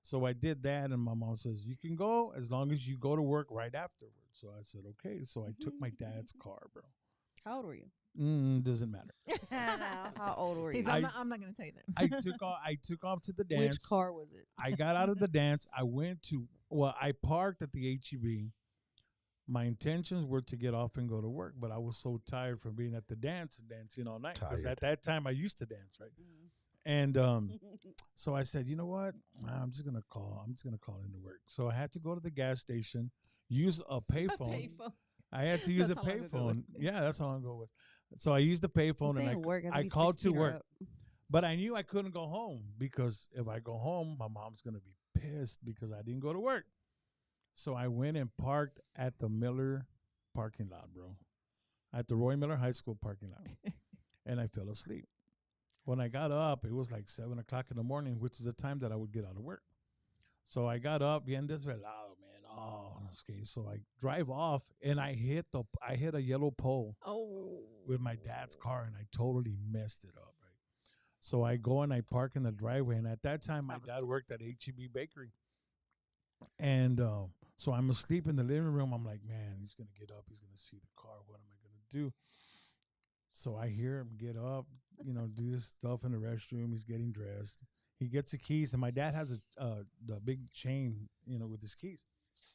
S2: So I did that, and my mom says, you can go as long as you go to work right afterwards. So I said, okay. So I took my dad's car, bro.
S5: How old were you?
S2: Doesn't matter.
S5: How old were you?
S3: He's, I'm not going to tell you that.
S2: I took off to the dance.
S5: Which car was it?
S2: I got out of the dance. I I parked at the HEB. My intentions were to get off and go to work, but I was so tired from being at the dance and dancing all night. Because at that time, I used to dance, right? And so I said, you know what? I'm just gonna call into work. So I had to go to the gas station, use a payphone. I had to use a
S3: That's how long ago it
S2: payphone.
S3: was.
S2: Yeah, that's how long ago it was. So I used the payphone and I called to work. But I knew I couldn't go home because if I go home, my mom's gonna be pissed because I didn't go to work. So I went and parked at the Miller parking lot, bro. At the Roy Miller High School parking lot. And I fell asleep. When I got up, it was like 7 o'clock in the morning, which is the time that I would get out of work. So I got up, bien desvelado, man. Oh, okay. So I drive off, and I hit a yellow pole with my dad's car, and I totally messed it up, right? So I go and I park in the driveway, and at that time, my dad worked at HEB Bakery. And so I'm asleep in the living room. I'm like, man, he's going to get up. He's going to see the car. What am I going to do? So I hear him get up, do this stuff in the restroom. He's getting dressed. He gets the keys, and my dad has the big chain, with his keys.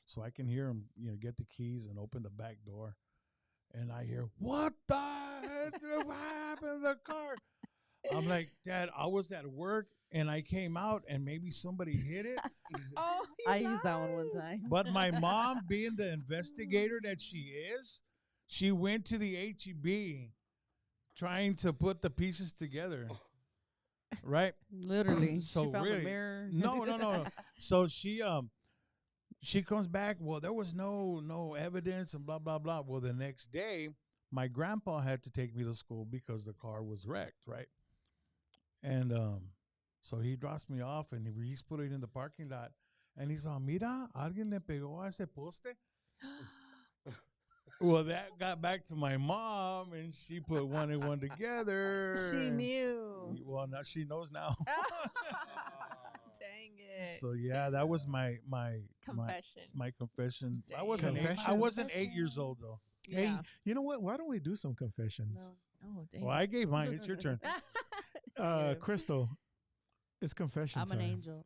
S2: So I can hear him, get the keys and open the back door. And I hear, what the heck? What happened to the car? I'm like, Dad, I was at work, and I came out, and maybe somebody hit it.
S5: I used that one time.
S2: But my mom, being the investigator that she is, she went to the HEB trying to put the pieces together. Right?
S5: Literally.
S2: So
S5: she found
S2: really,
S5: the mirror.
S2: No. So she comes back. Well, there was no evidence and blah, blah, blah. Well, the next day, my grandpa had to take me to school because the car was wrecked, right? And so he drops me off, and he's putting it in the parking lot. And he's all, mira, alguien le pegó a ese poste. Well, that got back to my mom, and she put one and one together.
S3: She knew.
S2: Well, now she knows now.
S3: Dang it.
S2: So yeah, that was my
S3: Confession.
S2: my confession. I
S3: Dang.
S2: wasn't 8 years old though.
S1: Hey,
S3: Yeah.
S1: you know what? Why don't we do some confessions?
S3: Oh, dang.
S2: Well, I gave mine. It's your turn.
S1: Crystal, it's confession
S5: I'm an
S1: time.
S5: angel.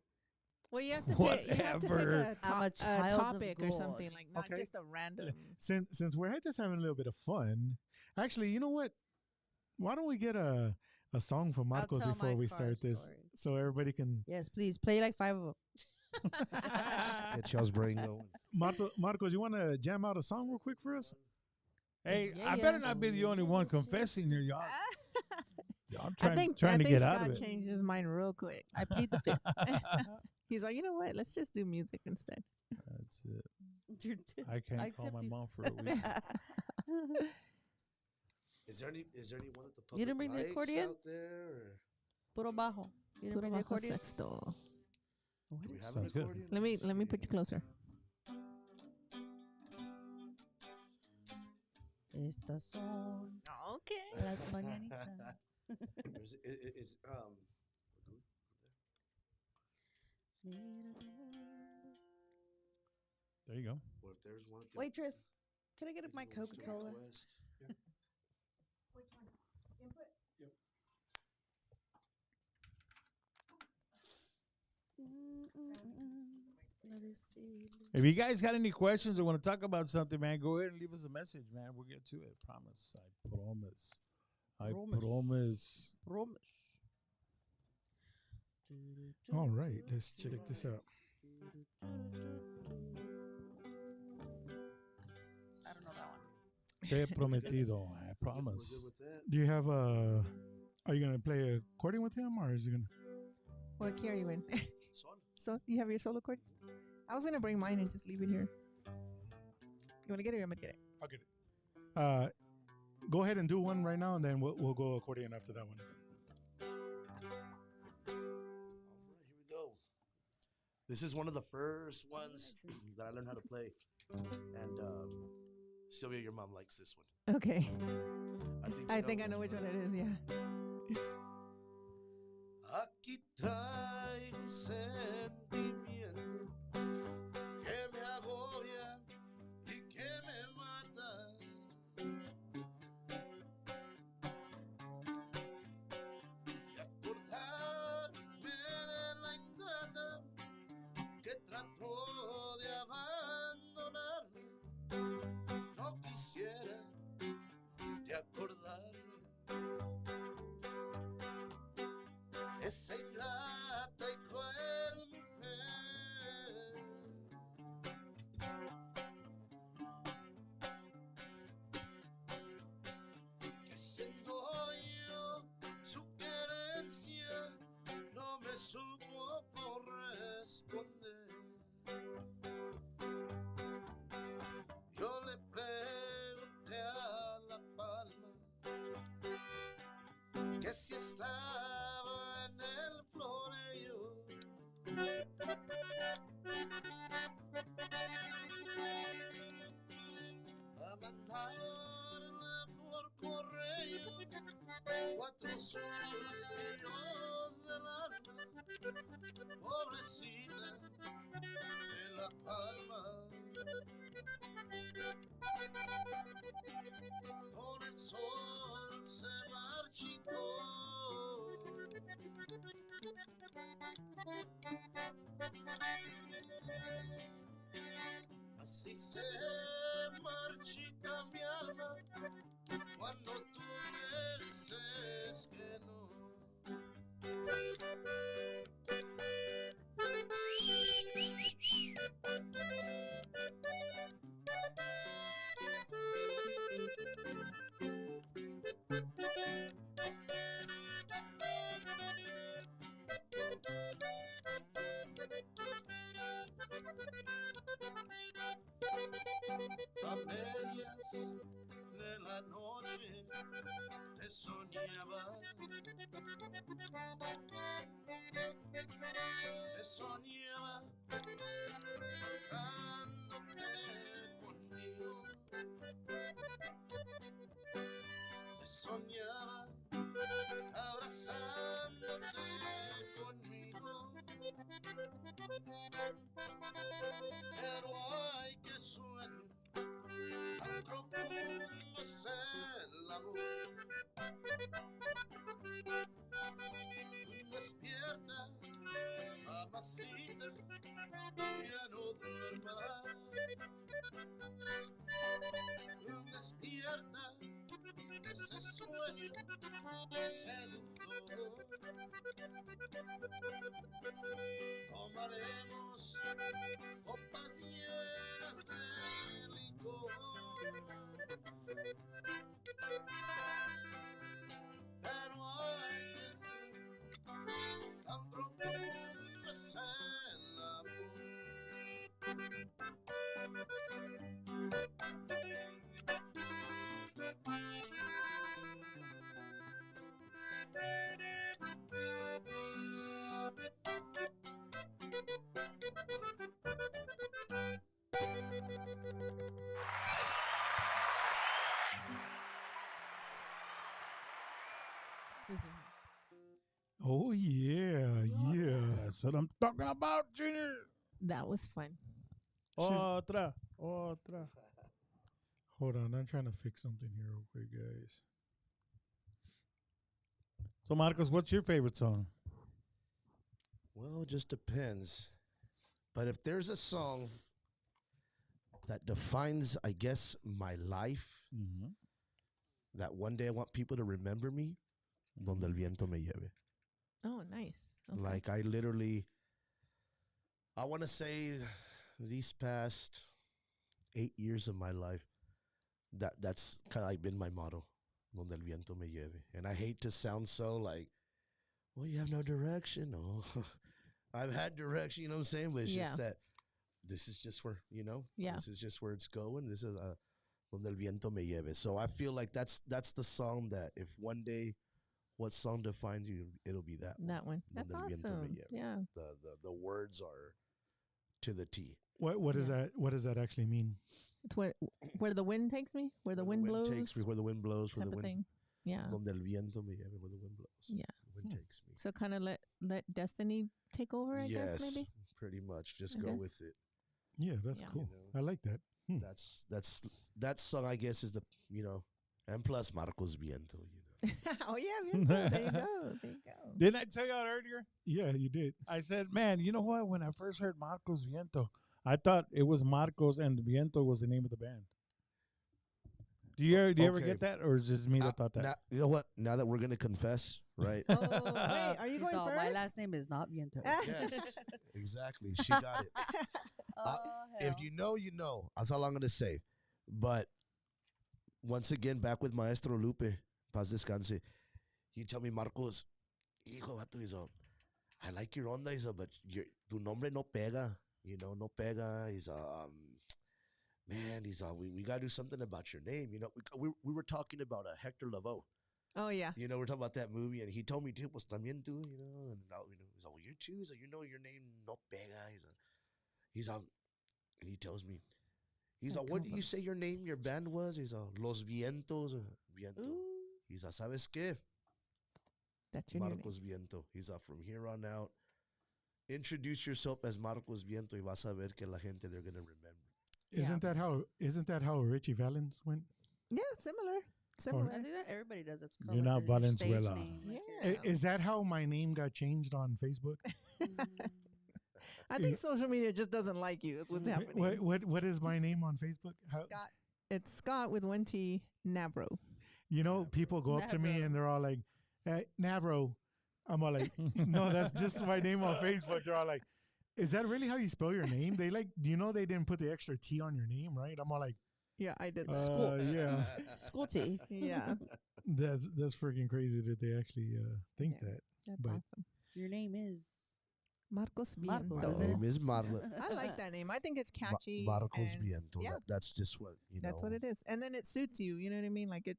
S3: Well, you have to pick
S2: Whatever.
S3: a,
S5: I'm a child of
S3: topic or
S5: God.
S3: something, like not
S1: Okay.
S3: just a random.
S1: Since we're just having a little bit of fun, actually, you know what? Why don't we get a song from Markos
S5: tell
S1: before
S5: my
S1: we
S5: car
S1: start this,
S5: story.
S1: so everybody can.
S5: Yes, please. Play like 5 of them.
S4: Get y'all's brain going.
S1: Markos, you want to jam out a song real quick for us?
S2: Hey,
S3: Yeah,
S2: I
S3: yeah.
S2: better not be the only one confessing here, y'all. Y'all
S3: I think
S2: trying to get
S3: Scott
S2: out of it.
S3: changed his mind real quick.
S5: I plead the fifth.
S3: He's like, you know what? Let's just do music instead.
S2: That's it.
S5: You're
S2: I can't call my mom for a week.
S4: Is there anyone at the public
S5: You didn't bring the
S4: lights
S5: accordion?
S4: out there? Or
S5: Puro bajo. You didn't bring the
S3: Puro bajo
S5: accordion?
S3: sexto.
S4: do we have an
S2: Sounds good.
S4: accordion?
S3: Let me put you closer.
S5: Estas son
S3: Okay.
S5: las mañanitas.
S4: Is
S2: There you go.
S4: Or if there's one.
S5: Waitress, can I get my Coca-Cola?
S3: Which one? Input.
S2: If you guys got any questions or want to talk about something, man, go ahead and leave us a message, man. We'll get to it. Promise. I promise. I promise.
S1: All right, let's check this out.
S5: I don't know that one.
S2: Te prometido. I
S4: We're
S2: promise.
S4: good with that.
S1: Do you have are you gonna play accordion with him, or is he gonna?
S3: What key are you in?
S4: Son?
S3: So, do you have your solo chord? I was gonna bring mine and just leave it here. You wanna get it or I'm gonna get it?
S1: I'll get it. Go ahead and do one right now, and then we'll go accordion after that one.
S4: All right, here we go. This is one of the first ones that I learned how to play. And Sylvia, your mom likes this one.
S3: Okay.
S4: I
S3: I think I know which one it is, yeah.
S4: Aquí traigo un sentimiento que me agobia y que me mata. Y acordarme de la ingrata que trató de abandonarme. No quisiera de acordarme. Esa ingrata y cruel mujer que siendo yo su querencia no me supo corresponder. Yo le pregunté a la palma que si estaba en el floreo. A mandarle por correo 4 suspiros del alma, pobrecita de la palma. Con el sol se marchitó. Así se marchita mi alma cuando tú me dices que no. A medias de la noche te soñaba, besándote conmigo, te soñaba abrazándote conmigo, pero ay que sueño tan profundo es el amor. Despierta, mamacita, ya no duermas. Despierta, ese sueño seductor. Tomaremos copas llenas de licor. Pero ay, tan profundo es el amor.
S1: Oh yeah, yeah.
S2: That's what I'm talking about, Junior.
S3: That was fun.
S2: Otra.
S1: Hold on, I'm trying to fix something here real quick, guys.
S2: So, Marcos, what's your favorite song?
S4: Well, it just depends. But if there's a song that defines, I guess, my life, that one day I want people to remember me, Donde el Viento me lleve.
S3: Oh, nice. Okay.
S4: Like I literally, I want to say these past 8 years of my life, that's kind of like been my motto, Donde el Viento me lleve. And I hate to sound so like, well, you have no direction. No, I've had direction, you know what I'm saying? But it's just that this is just where, this is just where it's going. This is Donde el Viento me lleve. So I feel like that's the song that if one day, what song defines you, it'll be that
S3: one. That's awesome. Yeah.
S4: The words are to the T.
S1: What does that actually mean?
S3: It's where the wind takes me, where the wind blows.
S4: Takes me, where the wind blows, where the wind.
S3: Thing. Yeah.
S4: Donde el viento me lleve, where the wind blows.
S3: Yeah.
S4: The wind takes me.
S3: So kind of let destiny take over, I guess, maybe?
S4: Pretty much. Just go with it.
S1: Yeah, that's cool. I like that.
S4: That song, I guess, is the, and plus Markos Viento,
S3: Oh, yeah, Viento. There you go.
S2: Didn't I tell you out earlier?
S1: Yeah, you did.
S2: I said, man, you know what? When I first heard Markos Viento, I thought it was Marcos and Viento was the name of the band. Do you ever get that, or is it just me that thought that?
S4: Now, you know what? Now that we're gonna confess, right?
S5: Oh, wait, are you going first? My last name is not Viento.
S4: Yes, exactly. She got it. If you know, you know. That's all I'm gonna say. But once again, back with Maestro Lupe, paz descanse. He tell me, Marcos, hijo, vato, he's I like your onda, he's but tu nombre no pega, no pega. He's man, he's we gotta do something about your name. We were talking about Hector Lavoe.
S3: Oh yeah.
S4: We're talking about that movie, and he told me, dude, pues también tú, and he's well, you too. So your name no pega. And he tells me, what did you say your name, your band was? He's Los Vientos, Viento. He's ¿sabes qué?
S3: That's your
S4: Marcos
S3: name.
S4: Viento. He's from here on out. Introduce yourself as Marcos Viento, y vas a ver que la gente, they're gonna remember.
S1: Isn't that how Richie Valens went?
S3: Yeah, similar.
S5: I think that everybody does. It's
S2: You're not Valenzuela.
S3: Yeah.
S1: Is that how my name got changed on Facebook?
S3: I think social media just doesn't like you. That's what's happening.
S1: What is my name on Facebook?
S3: Scott. It's Scott with one T, Navro.
S1: People go up to me and they're all like, hey, Navro. I'm all like, no, that's just my name on Facebook. They're all like, is that really how you spell your name? They they didn't put the extra T on your name, right? I'm all like,
S3: yeah, I did.
S1: Yeah.
S5: School T.
S3: Yeah.
S1: That's freaking crazy that they actually think that.
S3: That's awesome.
S5: Your name is
S3: Marcos Viento.
S4: My name is Marcos.
S3: I like that name. I think it's catchy.
S4: Marcos Viento.
S3: Yeah.
S4: That's just what,
S3: That's what it is. And then it suits you. You know what I mean? Like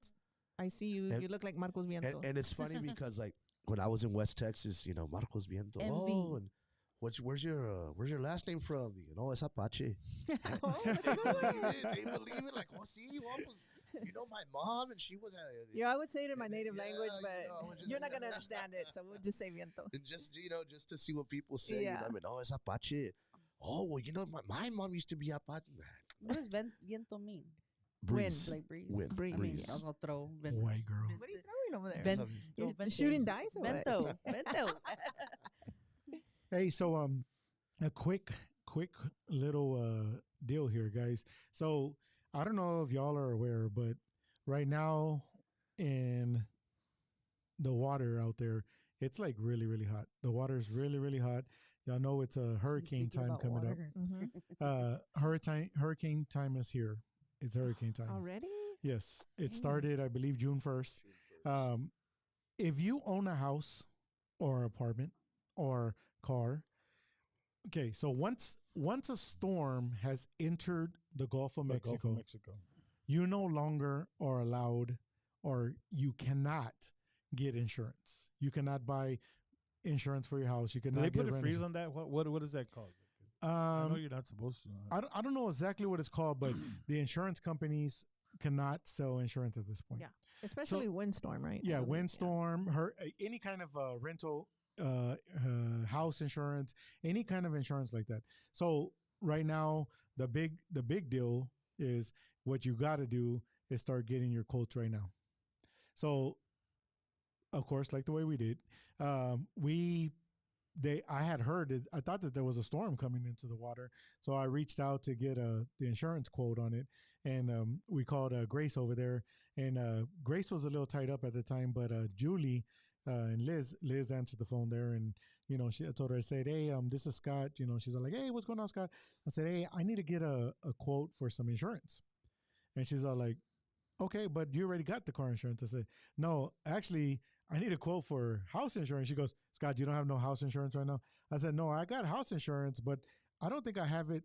S3: I see you. You look like Marcos Viento.
S4: And it's funny because like when I was in West Texas, Marcos Viento.
S5: MV.
S4: Oh, and where's your last name from? It's Apache. They believe it. Like, see, my mom, and she was.
S3: I would say it in my native language, but you're not gonna understand it, so we'll just say Viento.
S4: And just to see what people say.
S3: Yeah.
S4: It's Apache. Oh well, my mom used to be Apache.
S5: What does Viento mean?
S4: Breeze.
S5: Like breeze.
S4: Wind.
S3: Breeze.
S4: Breeze.
S5: I was gonna throw
S1: White girl.
S3: What are you throwing over there?
S5: You're
S3: shooting dice or what?
S5: Vento.
S1: Hey, so a quick little deal here, guys. So I don't know if y'all are aware, but right now in the water out there, it's like really, really hot. The water's really, really hot. Y'all know it's a hurricane time coming up.
S3: Mm-hmm.
S1: Hurricane time is here. It's hurricane time.
S3: Already?
S1: Yes. It started, I believe, June 1st. If you own a house or apartment or car, okay, so once a storm has entered the Gulf of Mexico, you no longer are allowed, or you cannot get insurance. You cannot buy insurance for your house. You cannot
S2: they
S1: get
S2: put a freeze on that? What is that called? I know you're not supposed to.
S1: I don't know exactly what it's called, but the insurance companies cannot sell insurance at this point.
S3: Yeah, especially windstorm, right?
S1: Yeah, windstorm, any kind of rental, house insurance, any kind of insurance like that. So right now, the big deal is what you got to do is start getting your quotes right now. So, of course, like the way we did, we I had heard it. I thought that there was a storm coming into the water, so I reached out to get the insurance quote on it, and we called Grace over there, and Grace was a little tied up at the time, but Julie and Liz answered the phone there, and I told her, I said, hey, this is Scott. She's like, hey, what's going on, Scott? I said, hey, I need to get a quote for some insurance, and she's all like, okay, but you already got the car insurance. I said, no, actually, I need a quote for house insurance. She goes, Scott, you don't have no house insurance right now? I said, no, I got house insurance, but I don't think I have it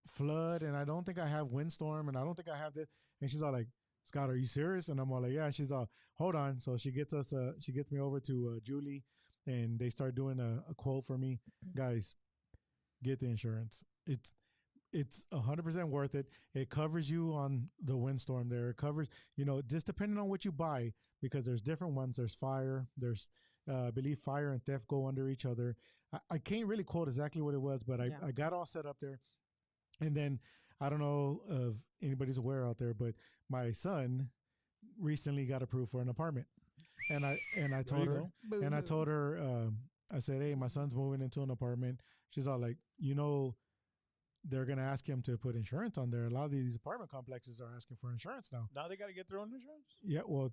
S1: flood, and I don't think I have windstorm, and I don't think I have this. And she's all like, Scott, are you serious? And I'm all like, yeah. She's all, hold on. So she gets me over to Julie, and they start doing a quote for me. Guys, get the insurance. It's 100% worth it. It covers you on the windstorm there. It covers, just depending on what you buy, because there's different ones. There's fire. There's, I believe fire and theft go under each other. I can't really quote exactly what it was, but I got all set up there. And then I don't know if anybody's aware out there, but my son recently got approved for an apartment. And I told her, I said, hey, my son's moving into an apartment. She's all like, they're going to ask him to put insurance on there. A lot of these apartment complexes are asking for insurance now.
S2: Now they got to get their own insurance?
S1: Yeah, well.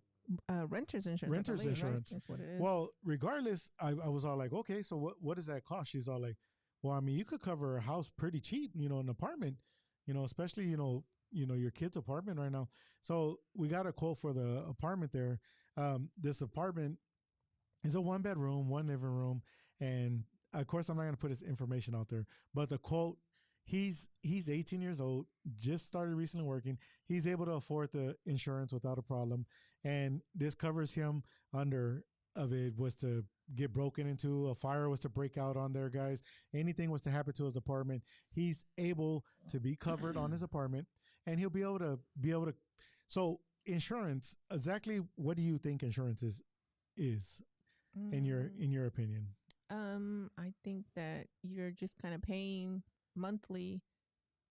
S3: Renter's insurance.
S1: Renter's insurance.
S3: Right? That's what it is.
S1: Well, regardless, I was all like, okay, so what does that cost? She's all like, well, I mean, you could cover a house pretty cheap, an apartment, especially, your kid's apartment right now. So we got a quote for the apartment there. This apartment is a 1-bedroom, 1 living room. And of course, I'm not going to put his information out there, but the quote, he's 18 years old, just started recently working. He's able to afford the insurance without a problem. And this covers him under of it was to get broken into, a fire was to break out on there, guys. Anything was to happen to his apartment. He's able to be covered on his apartment, and he'll be able to. So insurance, exactly what do you think insurance is in your opinion?
S3: I think that you're just kind of paying monthly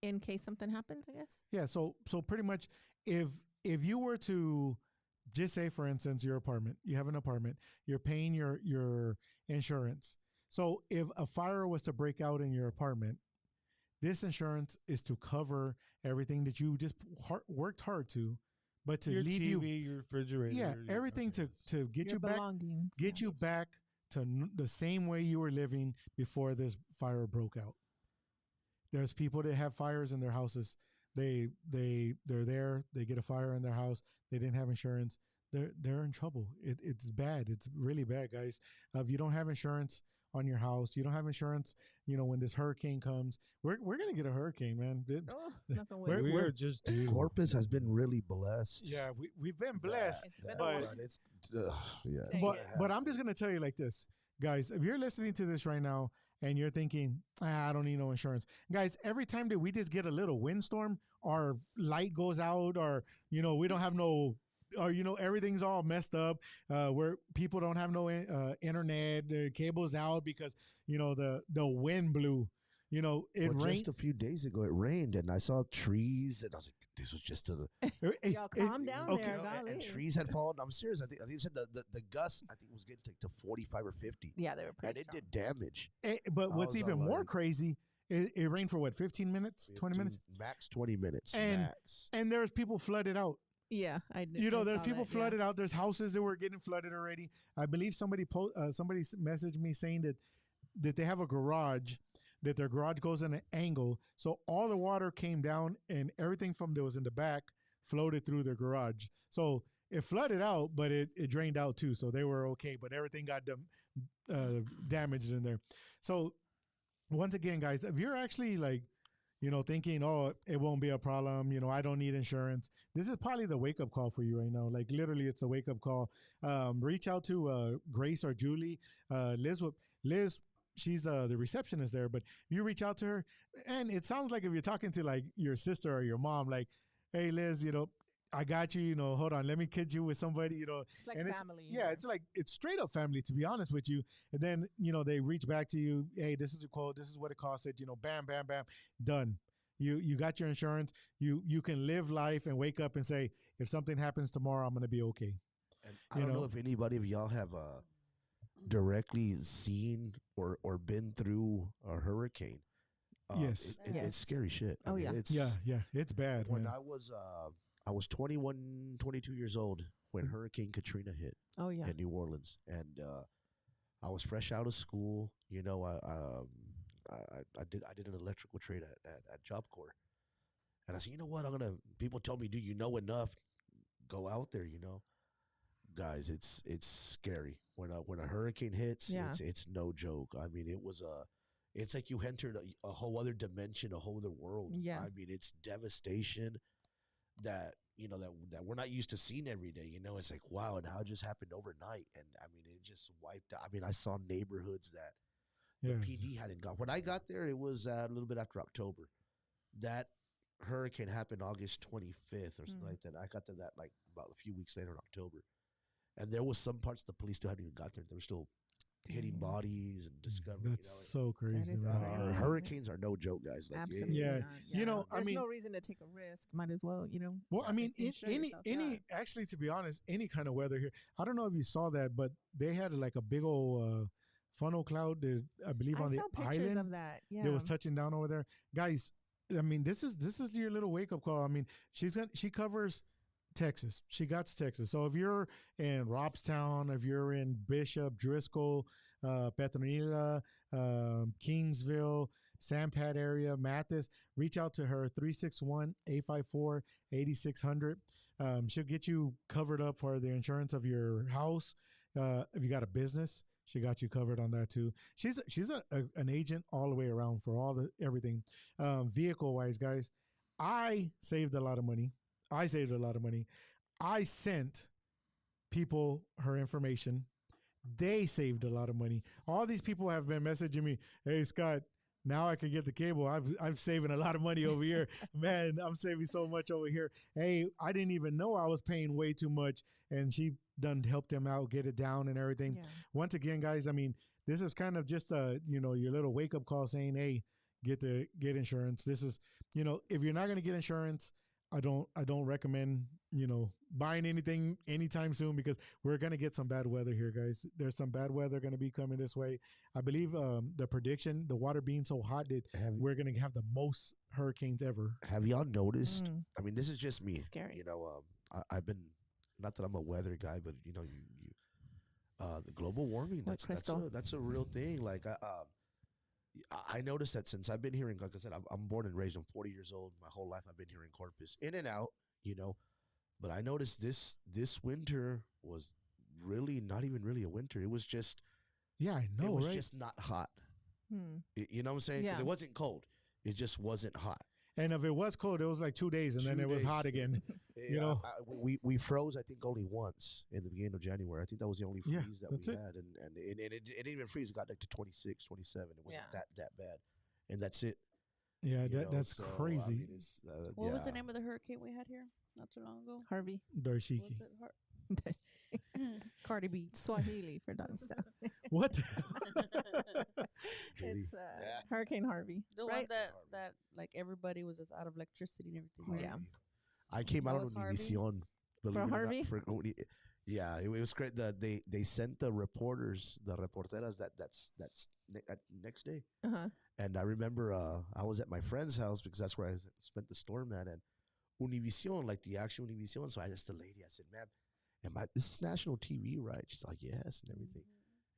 S3: in case something happens, I guess.
S1: Yeah. So pretty much if you were to just say, for instance, you have an apartment, you're paying your insurance. So if a fire was to break out in your apartment, this insurance is to cover everything that you just worked hard to, but to
S2: your
S1: leave
S2: TV, your refrigerator.
S1: Yeah, everything to get
S3: your
S1: you back, you back to the same way you were living before this fire broke out. There's people that have fires in their houses. They're there. They get a fire in their house. They didn't have insurance. They're in trouble. It's bad. It's really bad, guys. If you don't have insurance on your house, you don't have insurance. When this hurricane comes, we're gonna get a hurricane, man.
S2: We're just due.
S4: Corpus has been really blessed.
S1: Yeah, we've been blessed.
S3: It's
S1: but I'm just gonna tell you like this, guys. If you're listening to this right now and you're thinking, I don't need no insurance. Guys, every time that we just get a little windstorm, our light goes out, or, we don't have no, or, everything's all messed up, where people don't have no internet, their cable's out because, the wind blew, it rained.
S4: Just a few days ago, it rained, and I saw trees, and I was like, this was just
S3: y'all calm down there.
S4: And trees had fallen. I'm serious. I think they said the gust, I think, was getting to 45 or 50.
S3: Yeah, they were pretty
S4: And it did damage.
S1: But what's even more crazy, it rained for what, 15 minutes, 20 minutes?
S4: Max 20 minutes.
S1: And there's people flooded out.
S3: Yeah, I did.
S1: There's people flooded out. There's houses that were getting flooded already. I believe somebody messaged me saying that they have a garage, that their garage goes in an angle. So all the water came down, and everything from that was in the back floated through their garage. So it flooded out, but it drained out too. So they were okay, but everything got damaged in there. So once again, guys, if you're actually thinking, oh, it won't be a problem, I don't need insurance, this is probably the wake-up call for you right now. Like, literally, it's a wake-up call. Reach out to Grace or Julie. Liz, she's the receptionist there, but you reach out to her, and it sounds like if you're talking to like your sister or your mom, like, hey, Liz, I got you, hold on, let me kid you with somebody,
S3: It's like
S1: and
S3: family.
S1: It's straight up family, to be honest with you. And then, they reach back to you, hey, this is a quote, this is what it costed, bam, bam, bam, done. You got your insurance. You can live life and wake up and say, if something happens tomorrow, I'm going to be okay.
S4: And I don't know if anybody of y'all have directly seen or been through a hurricane,
S1: Yes.
S4: it's scary shit. I
S3: Oh,
S4: mean,
S3: yeah.
S4: it's,
S1: Yeah, it's bad.
S4: when
S1: Man.
S4: I was 21, 22 years old when Hurricane Katrina hit
S3: Oh yeah.
S4: in New Orleans, and I was fresh out of school. You know, I did an electrical trade at Job Corps, and I said, you know what, People tell me, do you know enough? Go out there, you know. Guys, it's scary when a hurricane hits.
S3: Yeah.
S4: It's no joke. I mean, it's like you entered a whole other dimension, a whole other world.
S3: Yeah.
S4: I mean, it's devastation that that we're not used to seeing every day. You know, it's like, wow, and how it just happened overnight, and I mean, it just wiped out. I mean, I saw neighborhoods that the
S1: Yes.
S4: PD hadn't got. When I got there, it was a little bit after October. That hurricane happened August 25th or something like that. I got to that like about a few weeks later in October. And there was some parts the police still hadn't even got there. They were still hitting bodies and discovering.
S1: That's so crazy,
S3: is
S1: man.
S3: crazy.
S4: Hurricanes are no joke, guys. Like,
S3: Absolutely.
S1: Yeah.
S3: not.
S1: You know, I
S3: there's
S1: mean-
S3: no reason to take a risk. Might as well,
S1: Well, I mean,
S3: insure
S1: any
S3: yourself, yeah.
S1: actually, to be honest, any kind of weather here. I don't know if you saw that, but they had like a big old funnel cloud that I believe
S3: I
S1: on the
S3: saw pictures
S1: island
S3: of that. Yeah.
S1: that was touching down over there. Guys, I mean, this is your little wake up call. I mean, she covers Texas. She got to Texas. So if you're in Robstown, if you're in Bishop, Driscoll, Petronila, Kingsville, Sampat area, Mathis, reach out to her, 361-854-8600. She'll get you covered up for the insurance of your house. If you got a business, she got you covered on that too. She's an agent all the way around for everything. Vehicle wise, guys, I saved a lot of money. I sent people her information. They saved a lot of money. All these people have been messaging me, hey, Scott, now I can get the cable. I'm saving a lot of money over here. Man, I'm saving so much over here. Hey, I didn't even know I was paying way too much. And she done helped them out, get it down and everything.
S3: Yeah.
S1: Once again, guys, I mean, this is kind of just your little wake up call saying, hey, get insurance. This is, if you're not going to get insurance, I don't recommend, buying anything anytime soon because we're going to get some bad weather here, guys. There's some bad weather going to be coming this way. I believe the prediction, the water being so hot that we're going to have the most hurricanes ever.
S4: Have y'all noticed? I mean, this is just me.
S3: Scary.
S4: I've been, not that I'm a weather guy, but the global warming, that's a real thing. Like, I noticed that since I've been here, like I said, I'm born and raised. I'm 40 years old. My whole life I've been here in Corpus, in and out, But I noticed this winter was really not even really a winter. It was just,
S1: I know,
S4: it was
S1: right?
S4: just not hot. You know what I'm saying? Because
S3: Yeah.
S4: it wasn't cold. It just wasn't hot.
S1: And if it was cold, it was like 2 days, and then
S4: 2
S1: it was
S4: days.
S1: hot again.
S4: Yeah, we froze, I think, only once in the beginning of January. I think that was the only
S1: Yeah,
S4: freeze that we
S1: that's it.
S4: had. And it didn't even freeze. It got like to 26, 27. It wasn't
S3: Yeah.
S4: that bad. And that's it.
S1: Yeah,
S4: you know?
S1: that's
S4: So, I
S1: crazy.
S4: mean, it's,
S5: What was the
S4: yeah.
S5: name of the hurricane we had here not too long ago?
S3: Harvey.
S1: Darshiki.
S5: Was it Cardi B?
S3: Swahili for dogs.
S1: What?
S3: It's
S4: Yeah.
S3: Hurricane Harvey.
S5: The one
S3: right?
S5: that like everybody was just out of electricity and everything.
S3: Yeah.
S4: Harvey. I came out
S5: That
S4: on
S5: was Harvey?
S4: Univision. believe
S3: For
S4: it or not,
S3: Harvey?
S4: Yeah, it was great. They sent the reporters, the reporteras that next day.
S3: Uh-huh.
S4: And I remember I was at my friend's house because that's where I spent the storm at. And Univision, like the actual Univision. So I asked the lady, I said, ma'am, this is national TV, right? She's like, yes, and everything.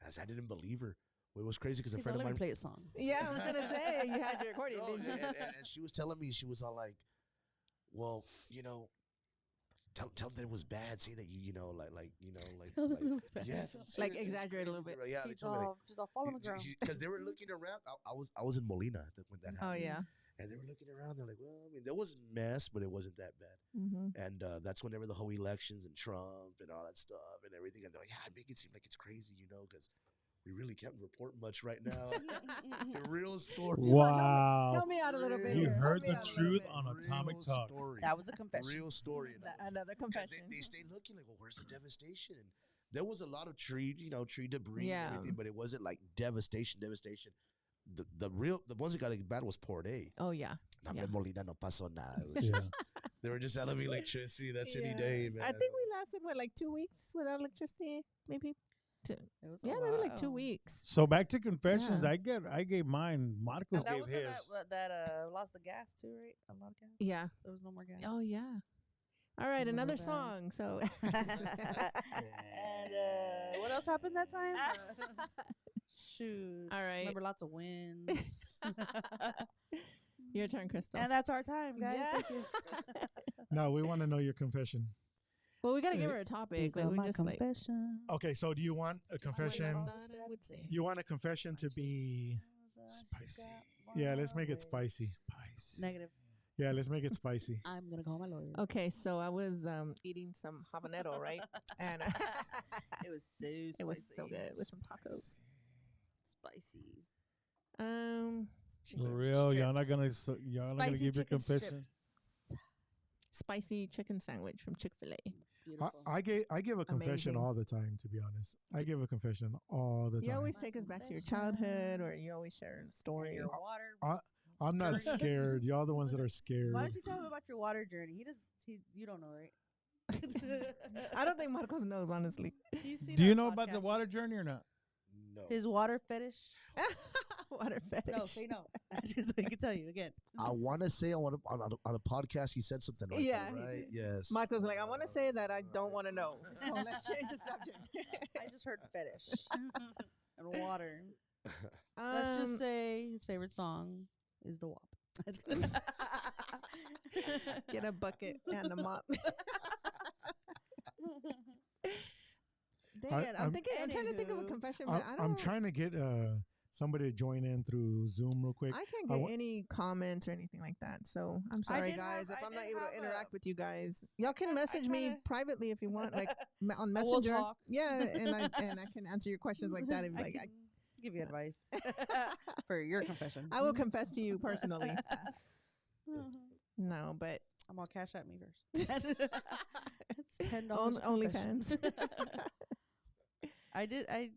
S4: And I said, I didn't believe her. Well, it was crazy because a
S5: He's
S4: friend
S5: like,
S4: of
S5: let me
S4: mine.
S5: play a song.
S3: Yeah, I was gonna say you had your accordion,
S4: No,
S3: didn't you?
S4: and she was telling me, she was all like, well, tell them that it was bad. Say that
S5: Tell them it was bad.
S4: Yes, I'm
S3: Like,
S4: serious.
S3: exaggerate a little bit.
S4: Yeah, they
S5: He's
S4: told me, like,
S5: just all fall on the ground.
S4: because they were looking around. I was in Molina when that
S3: Oh
S4: happened.
S3: yeah.
S4: And they were looking around. They're like, well, I mean, there was mess, but it wasn't that bad.
S3: Mm-hmm.
S4: And that's whenever the whole elections and Trump and all that stuff and everything. And they're like, yeah, make it seem like it's crazy, because we really can't report much right now. The real story.
S2: Wow.
S3: Help me out a little bit.
S2: You
S3: here.
S2: heard
S3: Help me
S2: the
S3: out a little
S2: truth
S3: bit.
S2: on Atomic
S4: Real
S2: Talk.
S4: story.
S5: That was a confession.
S4: Real story.
S3: Another
S4: 'Cause
S3: confession.
S4: They stayed looking like, well, where's the devastation? And there was a lot of tree debris
S3: Yeah.
S4: and everything, but it wasn't like devastation. The ones that got bad was Port A.
S3: Oh yeah. Yeah.
S4: Molina no pasó nada. It was
S2: Yeah.
S4: just- they were just elevating electricity. That's any
S3: Yeah.
S4: day, man.
S3: I think we lasted like 2 weeks without electricity, maybe. to,
S5: It was a
S3: yeah, maybe like 2
S5: while.
S3: weeks.
S2: So back to confessions.
S3: Yeah.
S2: I gave mine. Marcos
S5: And that
S2: gave
S5: was
S2: his.
S5: that lost the gas too, right? A lot of gas.
S3: Yeah.
S5: There was no more gas.
S3: Oh, yeah. All right,
S5: Remember
S3: another
S5: that.
S3: song. So,
S5: And what else happened that time? Shoot.
S3: All right.
S5: Remember lots of wins.
S3: your turn, Crystal.
S5: And that's our time, guys.
S3: Yeah.
S5: Thank you.
S1: No, we want to know your confession.
S3: Well, we got to give her a topic.
S5: These
S3: Like,
S5: are
S3: we
S5: my
S3: just like.
S5: confessions.
S1: Okay, so do you want a confession?
S3: I would say.
S1: You want a confession to be
S2: Spicy.
S1: Yeah, let's make it spicy.
S5: Negative.
S1: Yeah, let's make it spicy.
S5: I'm gonna call my lawyer.
S3: Okay, so I was eating some habanero, right? And
S5: It was so spicy.
S3: it was so good with some tacos.
S5: Spicy.
S2: For real, y'all not gonna y'all not gonna give your confession.
S3: Spicy chicken sandwich from Chick-fil-A.
S1: I give a confession
S3: Amazing.
S1: all the time, to be honest. I give a confession all the time.
S3: You always take us back to your childhood, or you always share a story.
S5: Your water.
S1: I'm not scared. Y'all the ones that are scared.
S5: Why don't you tell him about your water journey? You don't know, right?
S3: I don't think Marcos knows, honestly.
S2: Do you know about the water journey or not?
S4: No.
S5: His water fetish?
S3: Water fetish.
S5: No, say no. Just so he can tell you again.
S4: I want to say on a podcast he said something like
S3: Yeah,
S4: that,
S3: he
S4: right?
S3: did.
S4: Yes.
S3: Marcos was like, I want to say that I don't want to know. So let's change the subject.
S5: I just heard fetish and water. Let's just say his favorite song is the WAP.
S3: Get a bucket and a mop. Dang it. I'm trying to think of a confession, but I don't.
S1: I'm trying to get somebody to join in through Zoom real quick.
S3: I can't get any comments or anything like that. So I'm sorry,
S5: did
S3: guys,
S5: have-
S3: if
S5: I
S3: I'm not
S5: did
S3: able to
S5: have
S3: interact
S5: a-
S3: with you guys. Y'all can message me
S5: try to-
S3: privately if you want, like on
S5: We'll
S3: Messenger.
S5: talk.
S3: Yeah, and I can answer your questions like that. And be
S5: I
S3: like,
S5: can give you advice for your confession.
S3: I will confess to you personally. No, but
S5: I'm gonna cash at me first. It's $10.
S3: OnlyFans.
S5: I did. I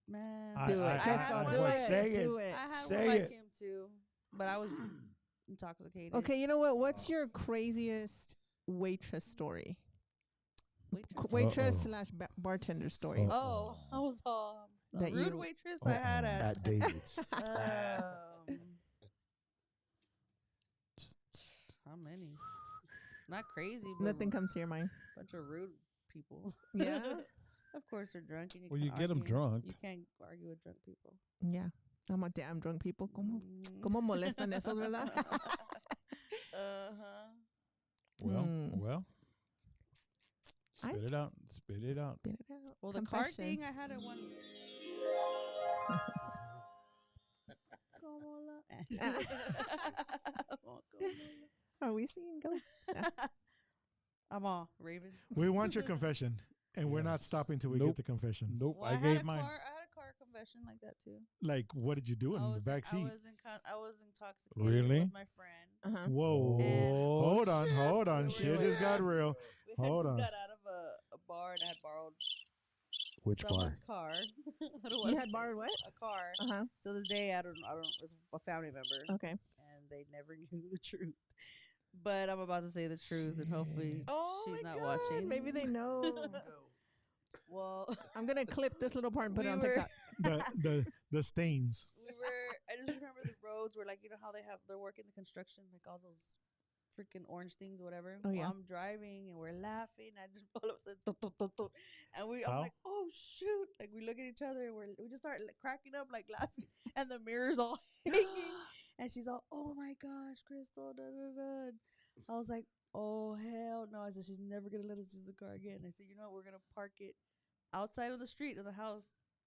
S5: man.
S3: Do it,
S5: I
S3: Crystal.
S5: had
S3: Do
S5: one
S3: it.
S5: like-
S2: Say it.
S3: Do it.
S5: I had
S2: Say
S5: one like
S2: it.
S5: him too, but I was intoxicated.
S3: Okay, you know what? What's your craziest waitress story? Waitress slash bartender story.
S5: Oh, I was the
S3: That
S5: rude
S3: you-
S5: waitress I had
S4: at David's.
S5: How many? Not crazy, but
S3: Nothing comes to your mind.
S5: bunch of rude people.
S3: Yeah.
S5: Of course, they're drunk. And
S2: Well,
S5: can't
S2: you get 'em
S5: argue.
S2: drunk.
S5: You can't argue with drunk people.
S3: Yeah. I'm a damn drunk people. ¿Cómo molestan esos, verdad?
S2: Well. Spit it out. Spit it out.
S3: Spit it out.
S5: Well, the car
S3: Confession.
S5: thing, I had it one.
S3: Are we seeing ghosts?
S5: I'm all Raven.
S1: We want your confession, and we're not
S2: Yes.
S1: stopping till we
S2: Nope.
S1: get the confession.
S2: Nope.
S5: Well,
S2: I
S5: had
S2: gave
S5: a
S2: mine.
S5: car. I had a car confession like that too.
S1: Like, what did you do in the back seat?
S5: I was intoxicated
S2: Really?
S5: with my friend.
S3: Uh-huh.
S1: Whoa!
S2: Oh,
S1: hold on, hold on.
S5: We
S1: Shit
S5: were-
S1: just got real.
S5: We
S1: Hold
S5: just
S1: on.
S5: got out of a bar and I had borrowed
S4: Which bar?
S5: someone's car. I don't wanna
S3: You had
S5: say
S3: borrowed what?
S5: a car.
S3: Uh-huh.
S5: To this day, I don't. It's a family member,
S3: Okay.
S5: and they never knew the truth. But I'm about to say the truth, and hopefully
S3: Oh
S5: she's
S3: my
S5: not
S3: God.
S5: watching.
S3: Maybe they know.
S5: Well,
S3: I'm going to clip this little part and put it
S5: We
S3: on
S5: were-
S3: TikTok.
S1: The stains.
S5: we were. I just remember the roads were like, you know how they're working the construction, like all those freaking orange things, whatever.
S3: Oh, yeah.
S5: I'm driving and we're laughing. I just all of a sudden, tuk, tuk, tuk, tuk. And I'm
S2: How?
S5: like, oh shoot! Like we look at each other and we just start like, cracking up, like laughing, and the mirror's all hanging. And she's all, oh my gosh, Crystal, da da da. I was like, oh hell no! I said she's never gonna let us use the car again. I said, you know what? We're gonna park it outside of the street of the house.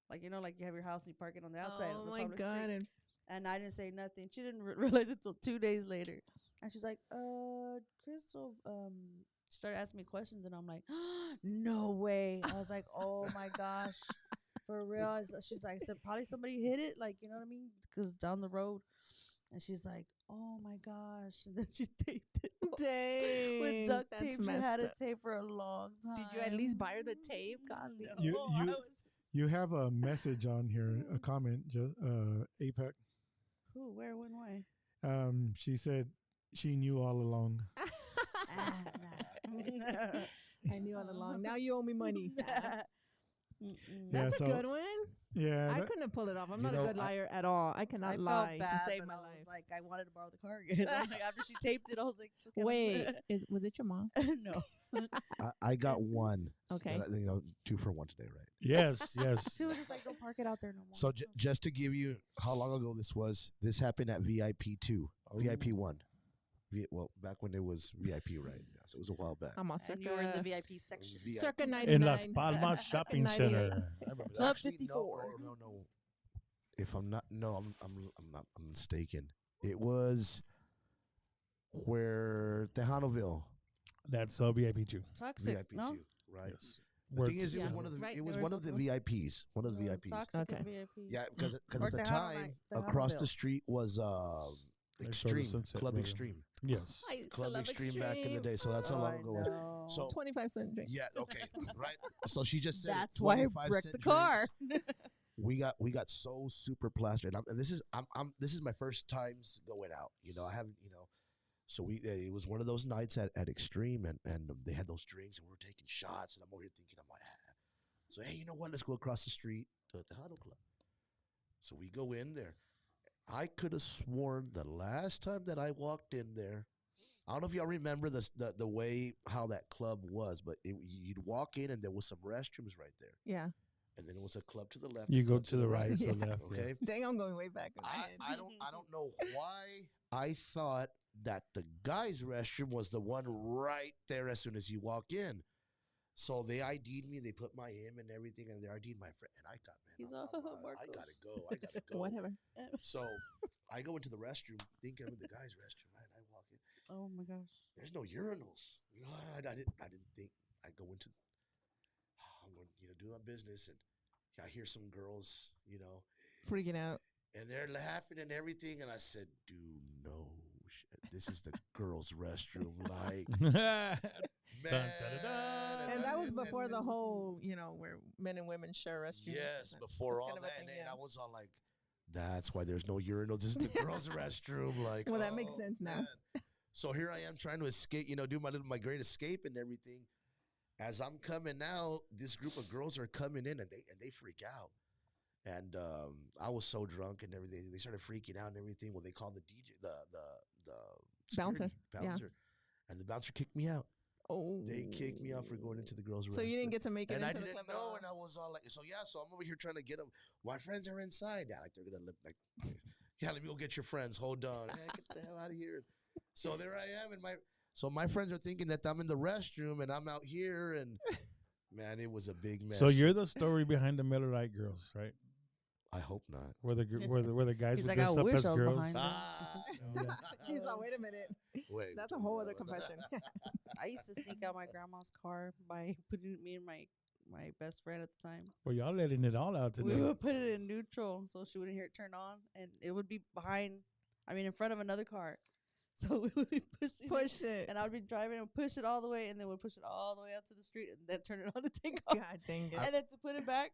S5: Like, you know, like you have your house and you park it on the outside of
S3: Oh
S5: the
S3: my
S5: public
S3: God.
S5: street. And I didn't say nothing. She didn't realize it until 2 days later. And she's like, Crystal, she started asking me questions, and I'm like, no way. I was like, oh my gosh, for real. She's like, I said, probably somebody hit it, like, you know what I mean? Because down the road. And she's like, oh my gosh. And then she taped it
S3: Dang.
S5: with duct
S3: that's
S5: tape. She
S3: messed
S5: had
S3: up.
S5: it taped for a long time.
S3: Did you at least buy her the tape? God,
S5: No,
S1: You-
S5: I was just-
S1: You have a message on here, a comment, APEC.
S5: Who, where, when, why?
S1: She said she knew all along.
S3: I knew all along. Now you owe me money. That's a good one.
S1: Yeah,
S3: I couldn't pull it off. I'm
S4: You
S3: not a
S4: know,
S3: good liar at all. I cannot
S5: I
S3: lie
S5: felt bad,
S3: to save
S5: but
S3: my
S5: I was
S3: life.
S5: like, I wanted to borrow the car again. I'm like, after she taped it, I was like, so can I-
S3: Wait, was it your mom?
S5: no.
S4: I got one.
S3: Okay.
S4: that I- 2 for 1 today, right?
S2: Yes, yes.
S5: She was just like, don't park it out there no more.
S4: So
S5: I was like,
S4: just to give you how long ago this was, this happened at VIP 2,
S2: Oh.
S4: VIP 1. Well, back when it was VIP, right? Yeah, so it was a while back.
S3: I'm on
S5: and you were in the
S3: circa,
S5: VIP section.
S4: VIP.
S3: circa 99.
S2: In Las Palmas Shopping
S3: 98.
S2: Center. I remember that.
S5: Club
S4: Actually,
S5: 54.
S4: No. If I'm not, I'm not. I'm mistaken. It was where Tejanoville,
S2: That's VIP too.
S5: Toxic,
S4: VIP
S5: no?
S4: 2, right?
S2: Yes.
S4: The thing is, it
S3: Yeah.
S4: was one of the
S3: Right,
S4: it was
S3: they were
S4: one of the
S3: both-
S4: VIPs, one of the
S5: No, it's
S4: VIPs.
S5: Toxic and
S3: Okay.
S5: VIP.
S4: Yeah, because
S5: Or
S4: at the
S5: Tejano
S4: time
S5: night,
S4: across
S5: Tejanoville.
S4: the street was
S2: Next door to
S4: Extreme
S2: Sunset
S4: Club
S2: Boulevard.
S4: Extreme,
S2: Yes.
S3: I used to
S4: Club
S3: love
S4: Extreme back in the day. So that's how
S5: Oh,
S4: long
S5: I
S4: ago it was.
S5: know.
S4: So
S3: 25-cent drink.
S4: yeah, okay, right. So she just said
S5: That's why I
S4: 25
S5: wrecked
S4: cent
S5: the car.
S4: drinks. We got so super plastered, and this is this is my first times going out. I haven't So it was one of those nights at Extreme, and they had those drinks, and we were taking shots, and I'm over here thinking, I'm like, So hey, you know what? Let's go across the street to the Tejano Club. So we go in there. I could have sworn the last time that I walked in there, I don't know if y'all remember the way how that club was, but you'd walk in and there was some restrooms right there,
S3: Yeah.
S4: and then it was a club to the left.
S2: You
S4: a
S2: go
S4: club
S2: to the right, to
S3: Yeah.
S2: the left.
S4: Okay.
S3: Dang, I'm going way back in my head.
S4: I don't know why I thought that the guys' restroom was the one right there as soon as you walk in. So they ID'd me, they put my name and everything, and they ID'd my friend. And I thought, man,
S5: He's
S4: I
S5: Markos.
S4: gotta go. I gotta go.
S3: Whatever.
S4: So I go into the restroom, thinking I'm in the guys' restroom, right? I walk in.
S5: Oh my gosh.
S4: There's no urinals. I didn't think. I go into. I'm going, do my business, and I hear some girls,
S3: Freaking out.
S4: and they're laughing and everything, and I said, "Do no shit. This is the girls' restroom, like."
S2: Dun, dun, dun, dun.
S3: And that was before the whole, where men and women share restrooms.
S4: Yes, before
S3: That's
S4: all
S3: kind of a
S4: that,
S3: thing,
S4: and
S3: yeah.
S4: I was all like, "That's why there's no urinals. This is the girls' restroom." Like,
S3: Well, that makes sense now.
S4: man. So here I am trying to escape, do my great escape and everything. As I'm coming out, this group of girls are coming in, and they freak out. And I was so drunk and everything. They started freaking out and everything. Well, they called the DJ, the
S3: Bouncer,
S4: security,
S3: yeah.
S4: and the bouncer kicked me out.
S3: Oh.
S4: They kicked me out for going into the girls' restroom.
S3: So you didn't get to make it
S4: And I
S3: into the
S4: didn't
S3: club at
S4: know,
S3: all.
S4: and I was all like, so I'm over here trying to get them. My friends are inside. Yeah, like they're gonna live like, yeah, let me go get your friends. Hold on, hey, get the hell out of here. So there I am, and my friends are thinking that I'm in the restroom and I'm out here, and man, it was a big mess.
S2: So you're the story behind the Miller Lite girls, right?
S4: I hope not.
S2: Where the guys
S5: He's
S2: were
S5: like, I
S2: dressed up
S5: wish
S2: as
S5: I was
S2: girls.
S5: behind them.
S2: Yeah.
S3: He's like, wait a minute.
S4: Wait,
S3: That's a whole other confession.
S5: I used to sneak out my grandma's car by putting me and my best friend at the time.
S2: Well, y'all letting it all out
S5: We
S2: today.
S5: would put it in neutral so she wouldn't hear it turn on, and it would be in front of another car. So we would be pushing
S3: Push it.
S5: and I would be driving and push it all the way, and then we'd push it all the way out to the street, and then turn it on to take off.
S3: God dang it.
S5: And then to put it back,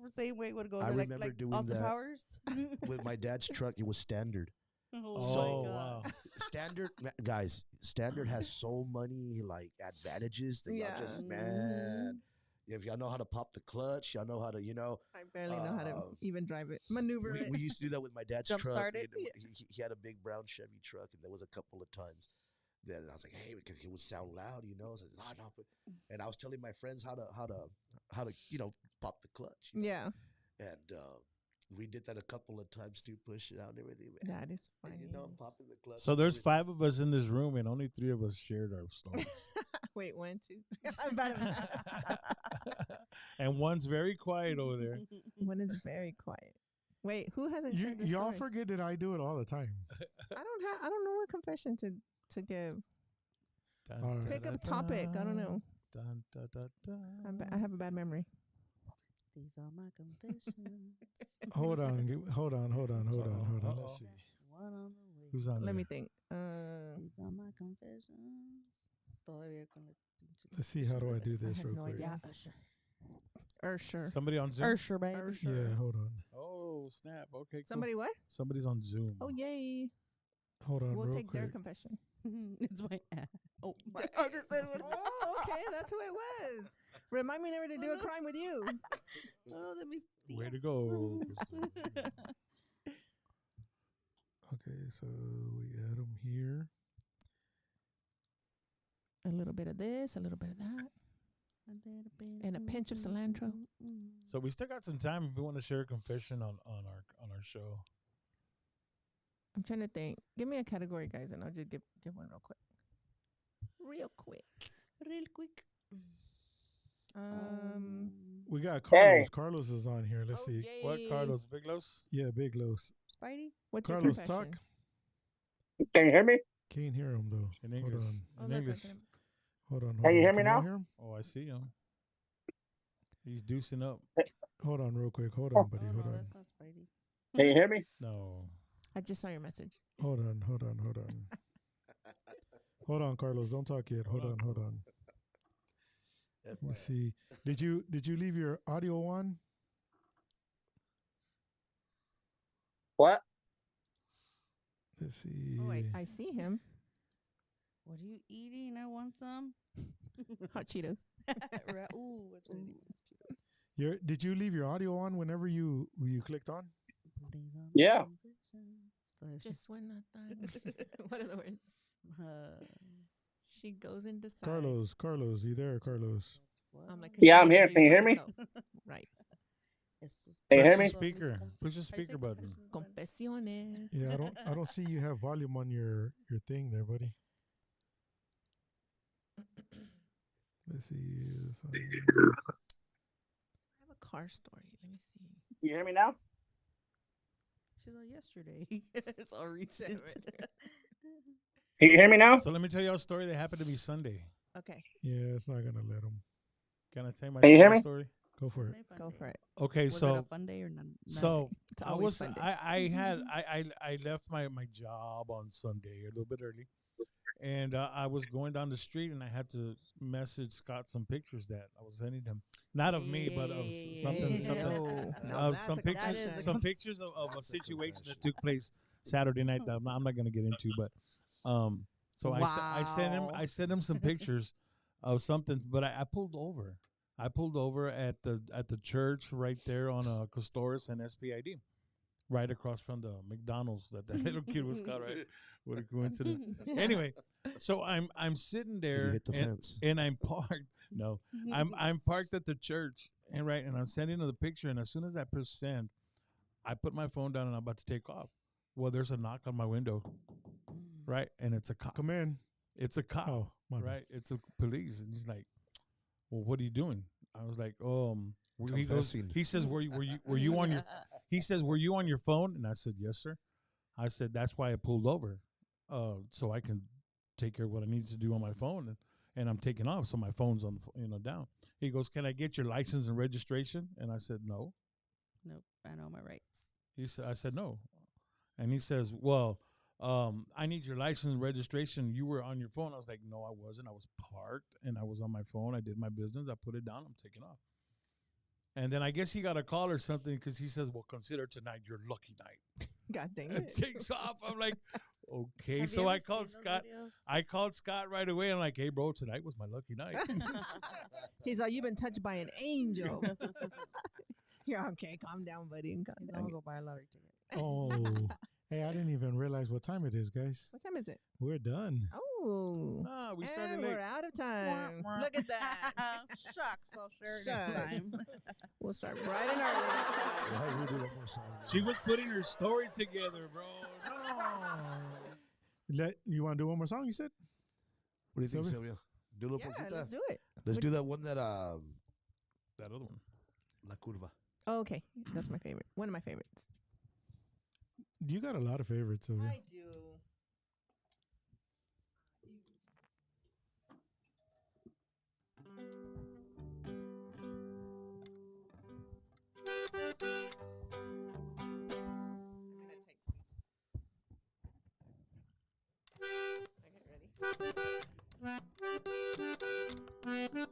S5: the same way it would go
S4: I
S5: there,
S4: remember
S5: like
S4: doing
S5: Austin
S4: that.
S5: Powers.
S4: With my dad's truck, it was standard.
S5: Oh,
S2: Oh,
S5: my
S2: wow.
S5: God.
S4: Standard, guys. Standard has so many like advantages that y'all just man. If y'all know how to pop the clutch, y'all know how to
S3: I barely know how to
S4: Uh,
S3: even drive it. Maneuver it.
S4: we used to do that with my dad's
S5: Jump
S4: truck.
S5: start it?
S4: He had a big brown Chevy truck, and there was a couple of times that I was like, "Hey," because it would sound loud, I was like, "No." And I was telling my friends how to pop the clutch.
S3: Yeah.
S4: And we did that a couple of times to push it out and everything.
S3: That is
S4: And,
S3: funny.
S4: popping the clutch.
S2: So there's 5 of us in this room, and only 3 of us shared our stories.
S3: Wait, 1, 2. I'm bad at math.
S2: And one's very quiet over there.
S3: One is very quiet. Wait, who hasn't
S1: You,
S3: shared this
S1: y'all
S3: story?
S1: forget that I do it all the time.
S3: I don't know what confession to give.
S2: Dun,
S1: All right.
S2: dun,
S3: Pick
S2: dun,
S3: up a topic. I don't know.
S2: dun, dun, dun, dun.
S3: I have a bad memory.
S5: These are my confessions.
S1: Hold on. Hold on.
S2: Uh-oh.
S1: Let's see.
S5: One on the way.
S2: Who's on
S3: Let
S2: there?
S3: me think.
S5: These are my confessions. Todavía con la pinche-
S1: Let's see. How do I do this
S3: have
S1: real
S3: no
S1: quick?
S3: idea.
S5: Yeah,
S3: Sure.
S2: Somebody on Zoom?
S5: Ursher, baby.
S1: Yeah. Hold on.
S2: Oh, snap. Okay, cool.
S3: Somebody what?
S2: Somebody's on Zoom.
S3: Oh, yay.
S1: Hold on.
S3: We'll
S1: real
S3: take their
S1: quick.
S3: confession.
S5: It's my. Oh, my. I just said what.
S3: Oh, okay. That's who it was. Remind me never to do a crime with you.
S5: Oh, de mis tías.
S2: Way to go.
S1: Okay, so we add them here.
S3: A little bit of this, a little bit of that, and a pinch of cilantro.
S2: So we still got some time if we want to share a confession on our show.
S3: I'm trying to think. Give me a category, guys, and I'll just give one real quick. Real quick.
S1: We got Carlos.
S6: Hey.
S1: Carlos is on here. Let's see.
S3: Yay.
S2: What, Carlos? Big Los?
S1: Yeah, Big Los.
S5: Spidey?
S3: What's
S1: Carlos,
S3: your
S1: talk.
S3: confession?
S6: Can you hear me?
S1: Can't hear him though.
S2: In
S1: Hold
S2: English.
S1: on.
S3: Oh,
S2: In
S3: look,
S2: English.
S3: look at him.
S1: Hold on.
S6: Can you hear me
S1: Can y'all
S6: now?
S1: hear him?
S2: Oh, I see him. He's deucing up.
S1: Hold on, real quick. Hold on, buddy.
S5: Oh,
S1: Hold
S5: no,
S1: on.
S5: that's not Spidey.
S6: Can you hear me?
S2: No.
S3: I just saw your message.
S1: Hold on. Hold on, Carlos. Don't talk yet. Hold on. Let me see. Did you leave your audio on?
S6: What?
S1: Let's see.
S3: Oh, I see him.
S5: What are you eating? I want some.
S3: Hot Cheetos.
S5: Ooh, what's really
S1: Did you leave your audio on whenever you clicked on?
S6: Yeah.
S3: Just when I thought. What are the words? She goes into silence.
S1: Carlos, you there, Carlos?
S3: I'm like,
S6: Yeah,
S3: she
S6: I'm
S3: had to
S6: here.
S3: be
S6: Can you
S3: by
S6: hear me?
S3: herself. Right.
S6: Can you hear
S2: Push the
S6: me?
S2: speaker. Push the speaker button.
S3: Confesiones.
S1: Yeah, I don't see you have volume on your thing there, buddy. Let's see.
S3: I have a car story. Let me see.
S6: You hear me now?
S5: She's like, yesterday. It's all recent.
S6: Can you hear me now?
S2: So let me tell you a story that happened to me Sunday.
S3: Okay,
S1: Yeah, it's not gonna let him.
S2: Can I tell my
S6: Can you hear me?
S2: story?
S1: Go for it.
S3: go for it.
S2: Okay,
S5: Was it
S2: so
S5: a fun day or not?
S2: so
S3: It's
S2: I
S3: always
S2: was
S3: Sunday.
S2: I left my job on Sunday a little bit early, and I was going down the street and I had to message Scott some pictures that I was sending him, not of me but of something
S3: No,
S2: some
S3: that's a
S2: pictures
S3: confession.
S2: some pictures of a situation that took place Saturday night that I'm not gonna get into, but so
S3: Wow.
S2: I sent him some pictures of something, but I pulled over. I pulled over at the church right there on Costores and SPID, right across from the McDonald's that little kid was caught. Right, what a coincidence. Anyway, so I'm sitting
S4: Did you
S2: there
S4: hit the fence?
S2: and I'm parked. No, I'm parked at the church and I'm sending him the picture, and as soon as I press send, I put my phone down and I'm about to take off. Well, there's a knock on my window, right, and it's a cop.
S1: Come in.
S2: It's a cop.
S1: Oh, my bad.
S2: Right, it's a police, and he's like, well, what are you doing? I was like,
S4: Confessing.
S2: he says, were you on your, he says, were you on your phone? And I said, yes, sir. I said, that's why I pulled over, so I can take care of what I need to do on my phone, and I'm taking off, so my phone's on, down. He goes, can I get your license and registration? And I said, no.
S5: Nope, I know my rights.
S2: I said, no. And he says, well, I need your license and registration. You were on your phone. I was like, no, I wasn't. I was parked and I was on my phone. I did my business. I put it down. I'm taking off. And then I guess he got a call or something because he says, well, consider tonight your lucky night.
S3: God dang
S2: And
S3: it.
S2: takes off. I'm like, okay.
S5: Have
S2: So
S5: you
S2: I
S5: ever
S2: called
S5: seen those
S2: Scott.
S5: videos?
S2: I called Scott right away. I'm like, hey, bro, tonight was my lucky night.
S3: He's like, you've been touched by an angel. You're okay. Calm down, buddy.
S5: He's gonna go buy a lottery ticket.
S1: Oh, hey, I didn't even realize what time it is, guys.
S3: What time is it?
S1: We're done.
S3: Oh.
S2: Nah, we started
S3: And
S2: late.
S3: we're out of time. Look at that.
S5: Shucks, I'll share it
S3: Shucks.
S5: next time.
S3: We'll start bright and early next time.
S4: Why we do one more song?
S2: She was putting her story together, bro. No.
S1: You want to do one more song? You said.
S4: What do you think,
S1: Sylvia?
S4: Sylvia? Do a little
S3: Yeah,
S4: poquita.
S3: let's do it.
S4: Let's do that one that
S2: That other one.
S4: La Curva.
S3: Oh, okay. That's my favorite. One of my favorites.
S1: You got a lot of favorites, Sylvia.
S3: I do. Okay, ready?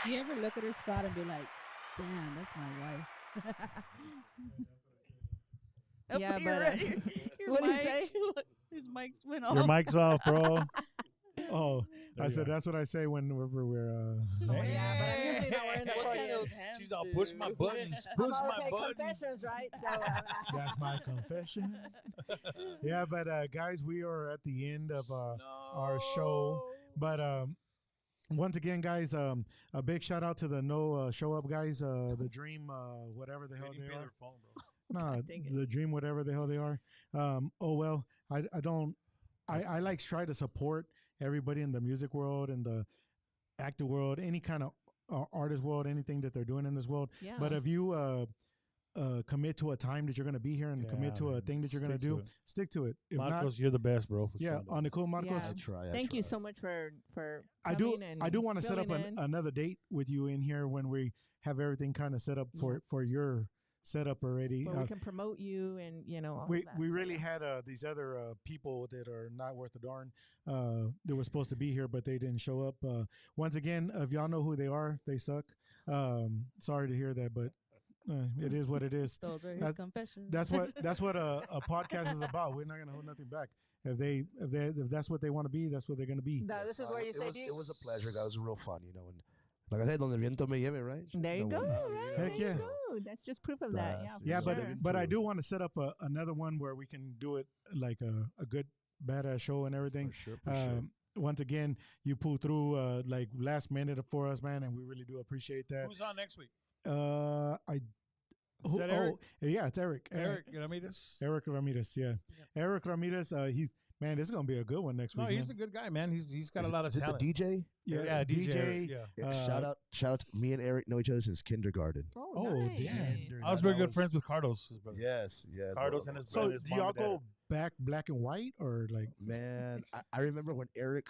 S5: Do you ever look at her, Scott, and be like, "Damn, that's my wife"?
S3: Yeah,
S5: You're
S3: but
S5: right. Your
S3: what do you
S5: mic-
S3: say?
S5: His mic's went off.
S2: Your mic's off, bro.
S1: Oh,
S2: There
S1: I
S2: you
S1: said
S2: are.
S1: that's what I say whenever we're.
S3: Oh, yeah, but I'm usually not wearing the
S5: What
S3: accordion.
S5: can those hands
S2: She's all
S5: do?
S2: push my buttons, push my buttons.
S3: confessions, right? So,
S1: That's my confession. Yeah, but guys, we are at the end of our show. But once again, guys, a big shout out to the no show up guys. The Dream, whatever the hell they are. Nah,
S3: Dang it.
S1: the Dream, whatever the hell they are. Oh well, I don't. I like try to support everybody in the music world and the actor world, any kind of artist world, anything that they're doing in this world.
S3: yeah.
S1: But if you commit to a time that you're going to be here and commit to a thing that you're going to do, stick to it. If not,
S2: Marcos, you're the best, bro. For
S1: yeah,
S2: sure,
S1: on the cool, Marcos.
S3: Yeah.
S4: I try.
S3: Thank you so much for
S1: I do.
S3: coming and
S1: I do want to set up
S3: filling in.
S1: another date with you in here when we have everything kind of set up for your setup already.
S3: where we can promote you and all
S1: we
S3: of that.
S1: we
S3: So,
S1: really
S3: yeah.
S1: had these other people that are not worth a darn. They were supposed to be here, but they didn't show up. Once again, if y'all know who they are, they suck. Sorry to hear that, but it is what it is.
S5: Those are his
S1: That's-
S5: confessions.
S1: That's what a podcast is about. We're not gonna hold nothing back. If that's what they want to be, that's what they're gonna be.
S3: No, this is where you say,
S4: it was a pleasure, guys. It was real fun, you know. And like I said, donde viento me lleve, right?
S3: there you go, right?
S1: Heck
S3: there
S1: yeah.
S3: you go. That's just proof of that.
S4: That's-
S3: Yeah,
S1: Yeah,
S3: for
S1: but
S3: sure.
S1: but I do want to set up another one where we can do it like a good badass show and everything.
S4: For sure, for sure.
S1: Once again, you pulled through like last minute for us, man, and we really do appreciate that.
S2: Who's on next week?
S1: Who,
S2: that Eric?
S1: Yeah, it's Eric.
S2: Eric Ramirez.
S1: Eric Ramirez. Yeah, Eric Ramirez. He's man. This is gonna be a good one next
S2: No,
S1: week.
S2: he's
S1: man.
S2: a good guy, man. He's got a
S4: Is
S2: lot of
S4: it
S2: talent.
S4: the DJ?
S2: Yeah, DJ. Yeah.
S4: Yeah, shout out. Me and Eric know each other since kindergarten.
S1: Oh,
S3: nice.
S1: damn.
S2: I was very good friends with Carlos, his brother.
S4: Yes, yes.
S2: Carlos and his
S1: So
S2: brother. his
S1: do
S2: mom
S1: y'all
S2: and dad.
S1: go back black and white or like?
S4: Man, I remember when Eric.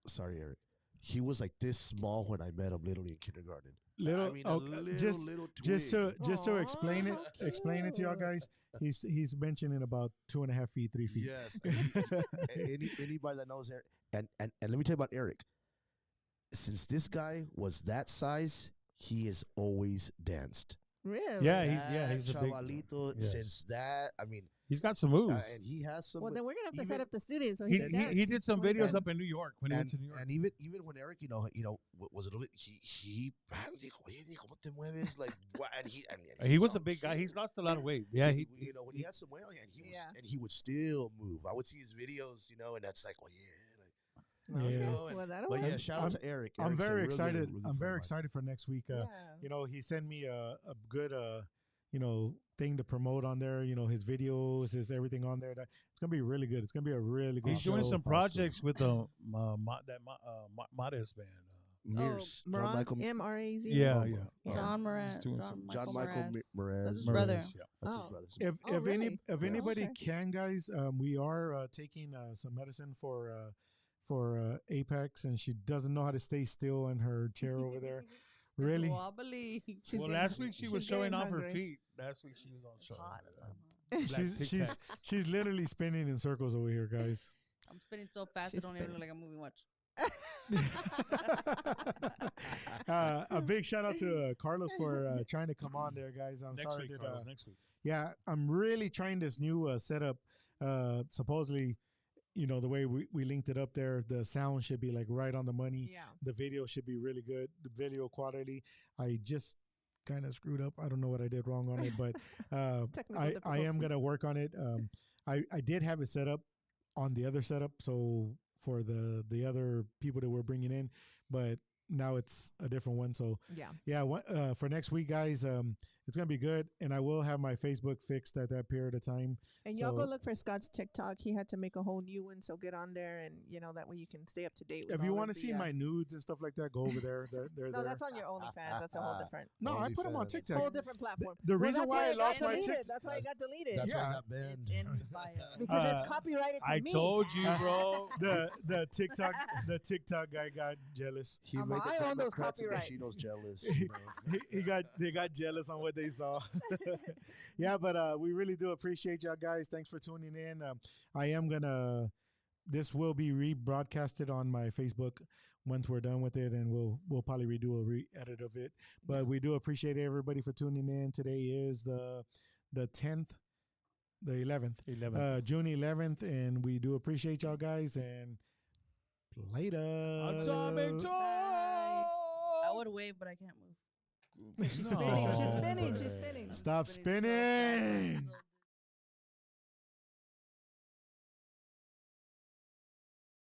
S4: Sorry, Eric. He was like this small when I met him, literally in kindergarten.
S1: Little,
S4: I mean,
S1: oh,
S4: little
S1: just
S4: twig.
S1: to explain it,
S3: Aw.
S1: explain it to y'all guys. He's mentioning about 2.5 feet, 3 feet.
S4: Yes. Anybody that knows Eric, and let me tell you about Eric. Since this guy was that size, he has always danced.
S3: Really?
S2: Yeah,
S4: That
S2: he's a big.
S4: chavalito.
S2: Yes.
S4: Since that, I mean,
S2: He's got some moves.
S4: and he has some.
S3: Well, then we're gonna have to
S4: even-
S3: set up the studio so
S2: he,
S3: can
S2: he, he
S3: dance
S2: did some
S3: when he
S2: videos
S3: dances.
S2: up in New York when he went
S4: and,
S2: to New York.
S4: and even when Eric, was a little bit. He man, dijo, oye, ¿cómo te mueves? Like, what? And
S2: He was
S4: was
S2: a big guy. He's lost a lot of weight. Yeah, he.
S4: when he had some weight, and he was,
S3: Yeah.
S4: and he would still move. I would see his videos, and that's like, oh yeah,
S1: Yeah.
S4: you know, and-
S3: Well, that'll
S4: but
S3: work.
S4: yeah, shout out to Eric.
S1: I'm
S4: Eric's a
S1: very
S4: real good-
S1: excited.
S4: real good
S1: I'm
S4: friend
S1: very
S4: of mine.
S1: excited for next week.
S3: Yeah.
S1: He sent me a good thing to promote on there. His videos, his everything on there. It's gonna be really good. It's gonna be a really good.
S2: He's doing
S1: show.
S2: some projects with the Modest band.
S4: Mears, John
S3: Mraz,
S4: Michael,
S3: M-R-A-Z.
S2: Yeah,
S4: Oh,
S2: yeah.
S4: oh.
S5: John Moran.
S2: He's doing
S5: John
S2: some-
S5: Michael,
S4: John Michael
S5: Moraz. That's his
S4: Mraz.
S5: brother.
S2: Moraes, yeah.
S4: That's
S3: Oh.
S4: his brother.
S1: If
S3: Oh,
S1: if
S3: really?
S1: if
S3: Yeah.
S1: anybody
S3: Okay.
S1: can, guys, we are taking some medicine for Apex, and she doesn't know how to stay still in her chair over there. Really?
S5: Wobbly.
S3: She's
S2: Well,
S3: getting-
S2: last week she was
S3: she's
S2: showing
S3: getting
S2: off her
S3: hungry.
S2: feet. Last week she was on show.
S5: Hot.
S1: She's literally spinning in circles over here, guys.
S5: I'm spinning so fast
S3: She's
S5: I don't even
S3: spinning.
S5: look like I'm moving much.
S1: A big shout out to Carlos for trying to come on there, guys. I'm
S2: Next
S1: sorry
S2: week,
S1: that
S2: Carlos. Next week.
S1: yeah, I'm really trying this new setup. Supposedly, the way we linked it up there, the sound should be like right on the money.
S3: Yeah.
S1: The video should be really good. The video quality. I just kind of screwed up. I don't know what I did wrong on it, but
S3: Technical
S1: I am
S3: difficulty.
S1: gonna work on it. I did have it set up on the other setup, so for the other people that we're bringing in, but now it's a different one. So
S3: Yeah.
S1: for next week, guys, it's gonna be good, and I will have my Facebook fixed at that period of time.
S3: And y'all go look for Scott's TikTok. He had to make a whole new one, so get on there, and that way you can stay up to date. With
S1: If you
S3: want to
S1: see my nudes and stuff like that, go over there. They're
S3: no,
S1: there.
S3: that's on your OnlyFans. That's a whole different.
S1: No, I put them on
S4: OnlyFans.
S1: TikTok.
S3: Whole different platform.
S1: The reason
S3: that's
S1: why I
S3: it
S1: lost
S3: got
S1: my
S3: deleted.
S1: TikTok.
S3: That's why it got deleted.
S4: That's why I
S1: Yeah.
S4: got banned.
S5: It's in his bio.
S3: Because it's copyrighted to
S2: I
S3: me.
S2: told you, bro.
S1: The TikTok guy got jealous.
S4: He
S3: I
S4: made the
S3: own those
S4: technocrats and the
S3: copyrights.
S4: Chinos jealous. You know?
S1: They got jealous on what they saw. Yeah, but we really do appreciate y'all guys. Thanks for tuning in. This will be rebroadcasted on my Facebook once we're done with it, and we'll probably redo a re-edit of it. But we do appreciate everybody for tuning in. Today is the 10th, the 11th, June 11th, and we do appreciate y'all guys. And later.
S2: Atomic
S5: Bye. I would wave, but I can't move.
S3: She's spinning. She's spinning. She's spinning.
S1: Stop
S5: Spinning so fast,
S1: spinning.
S5: so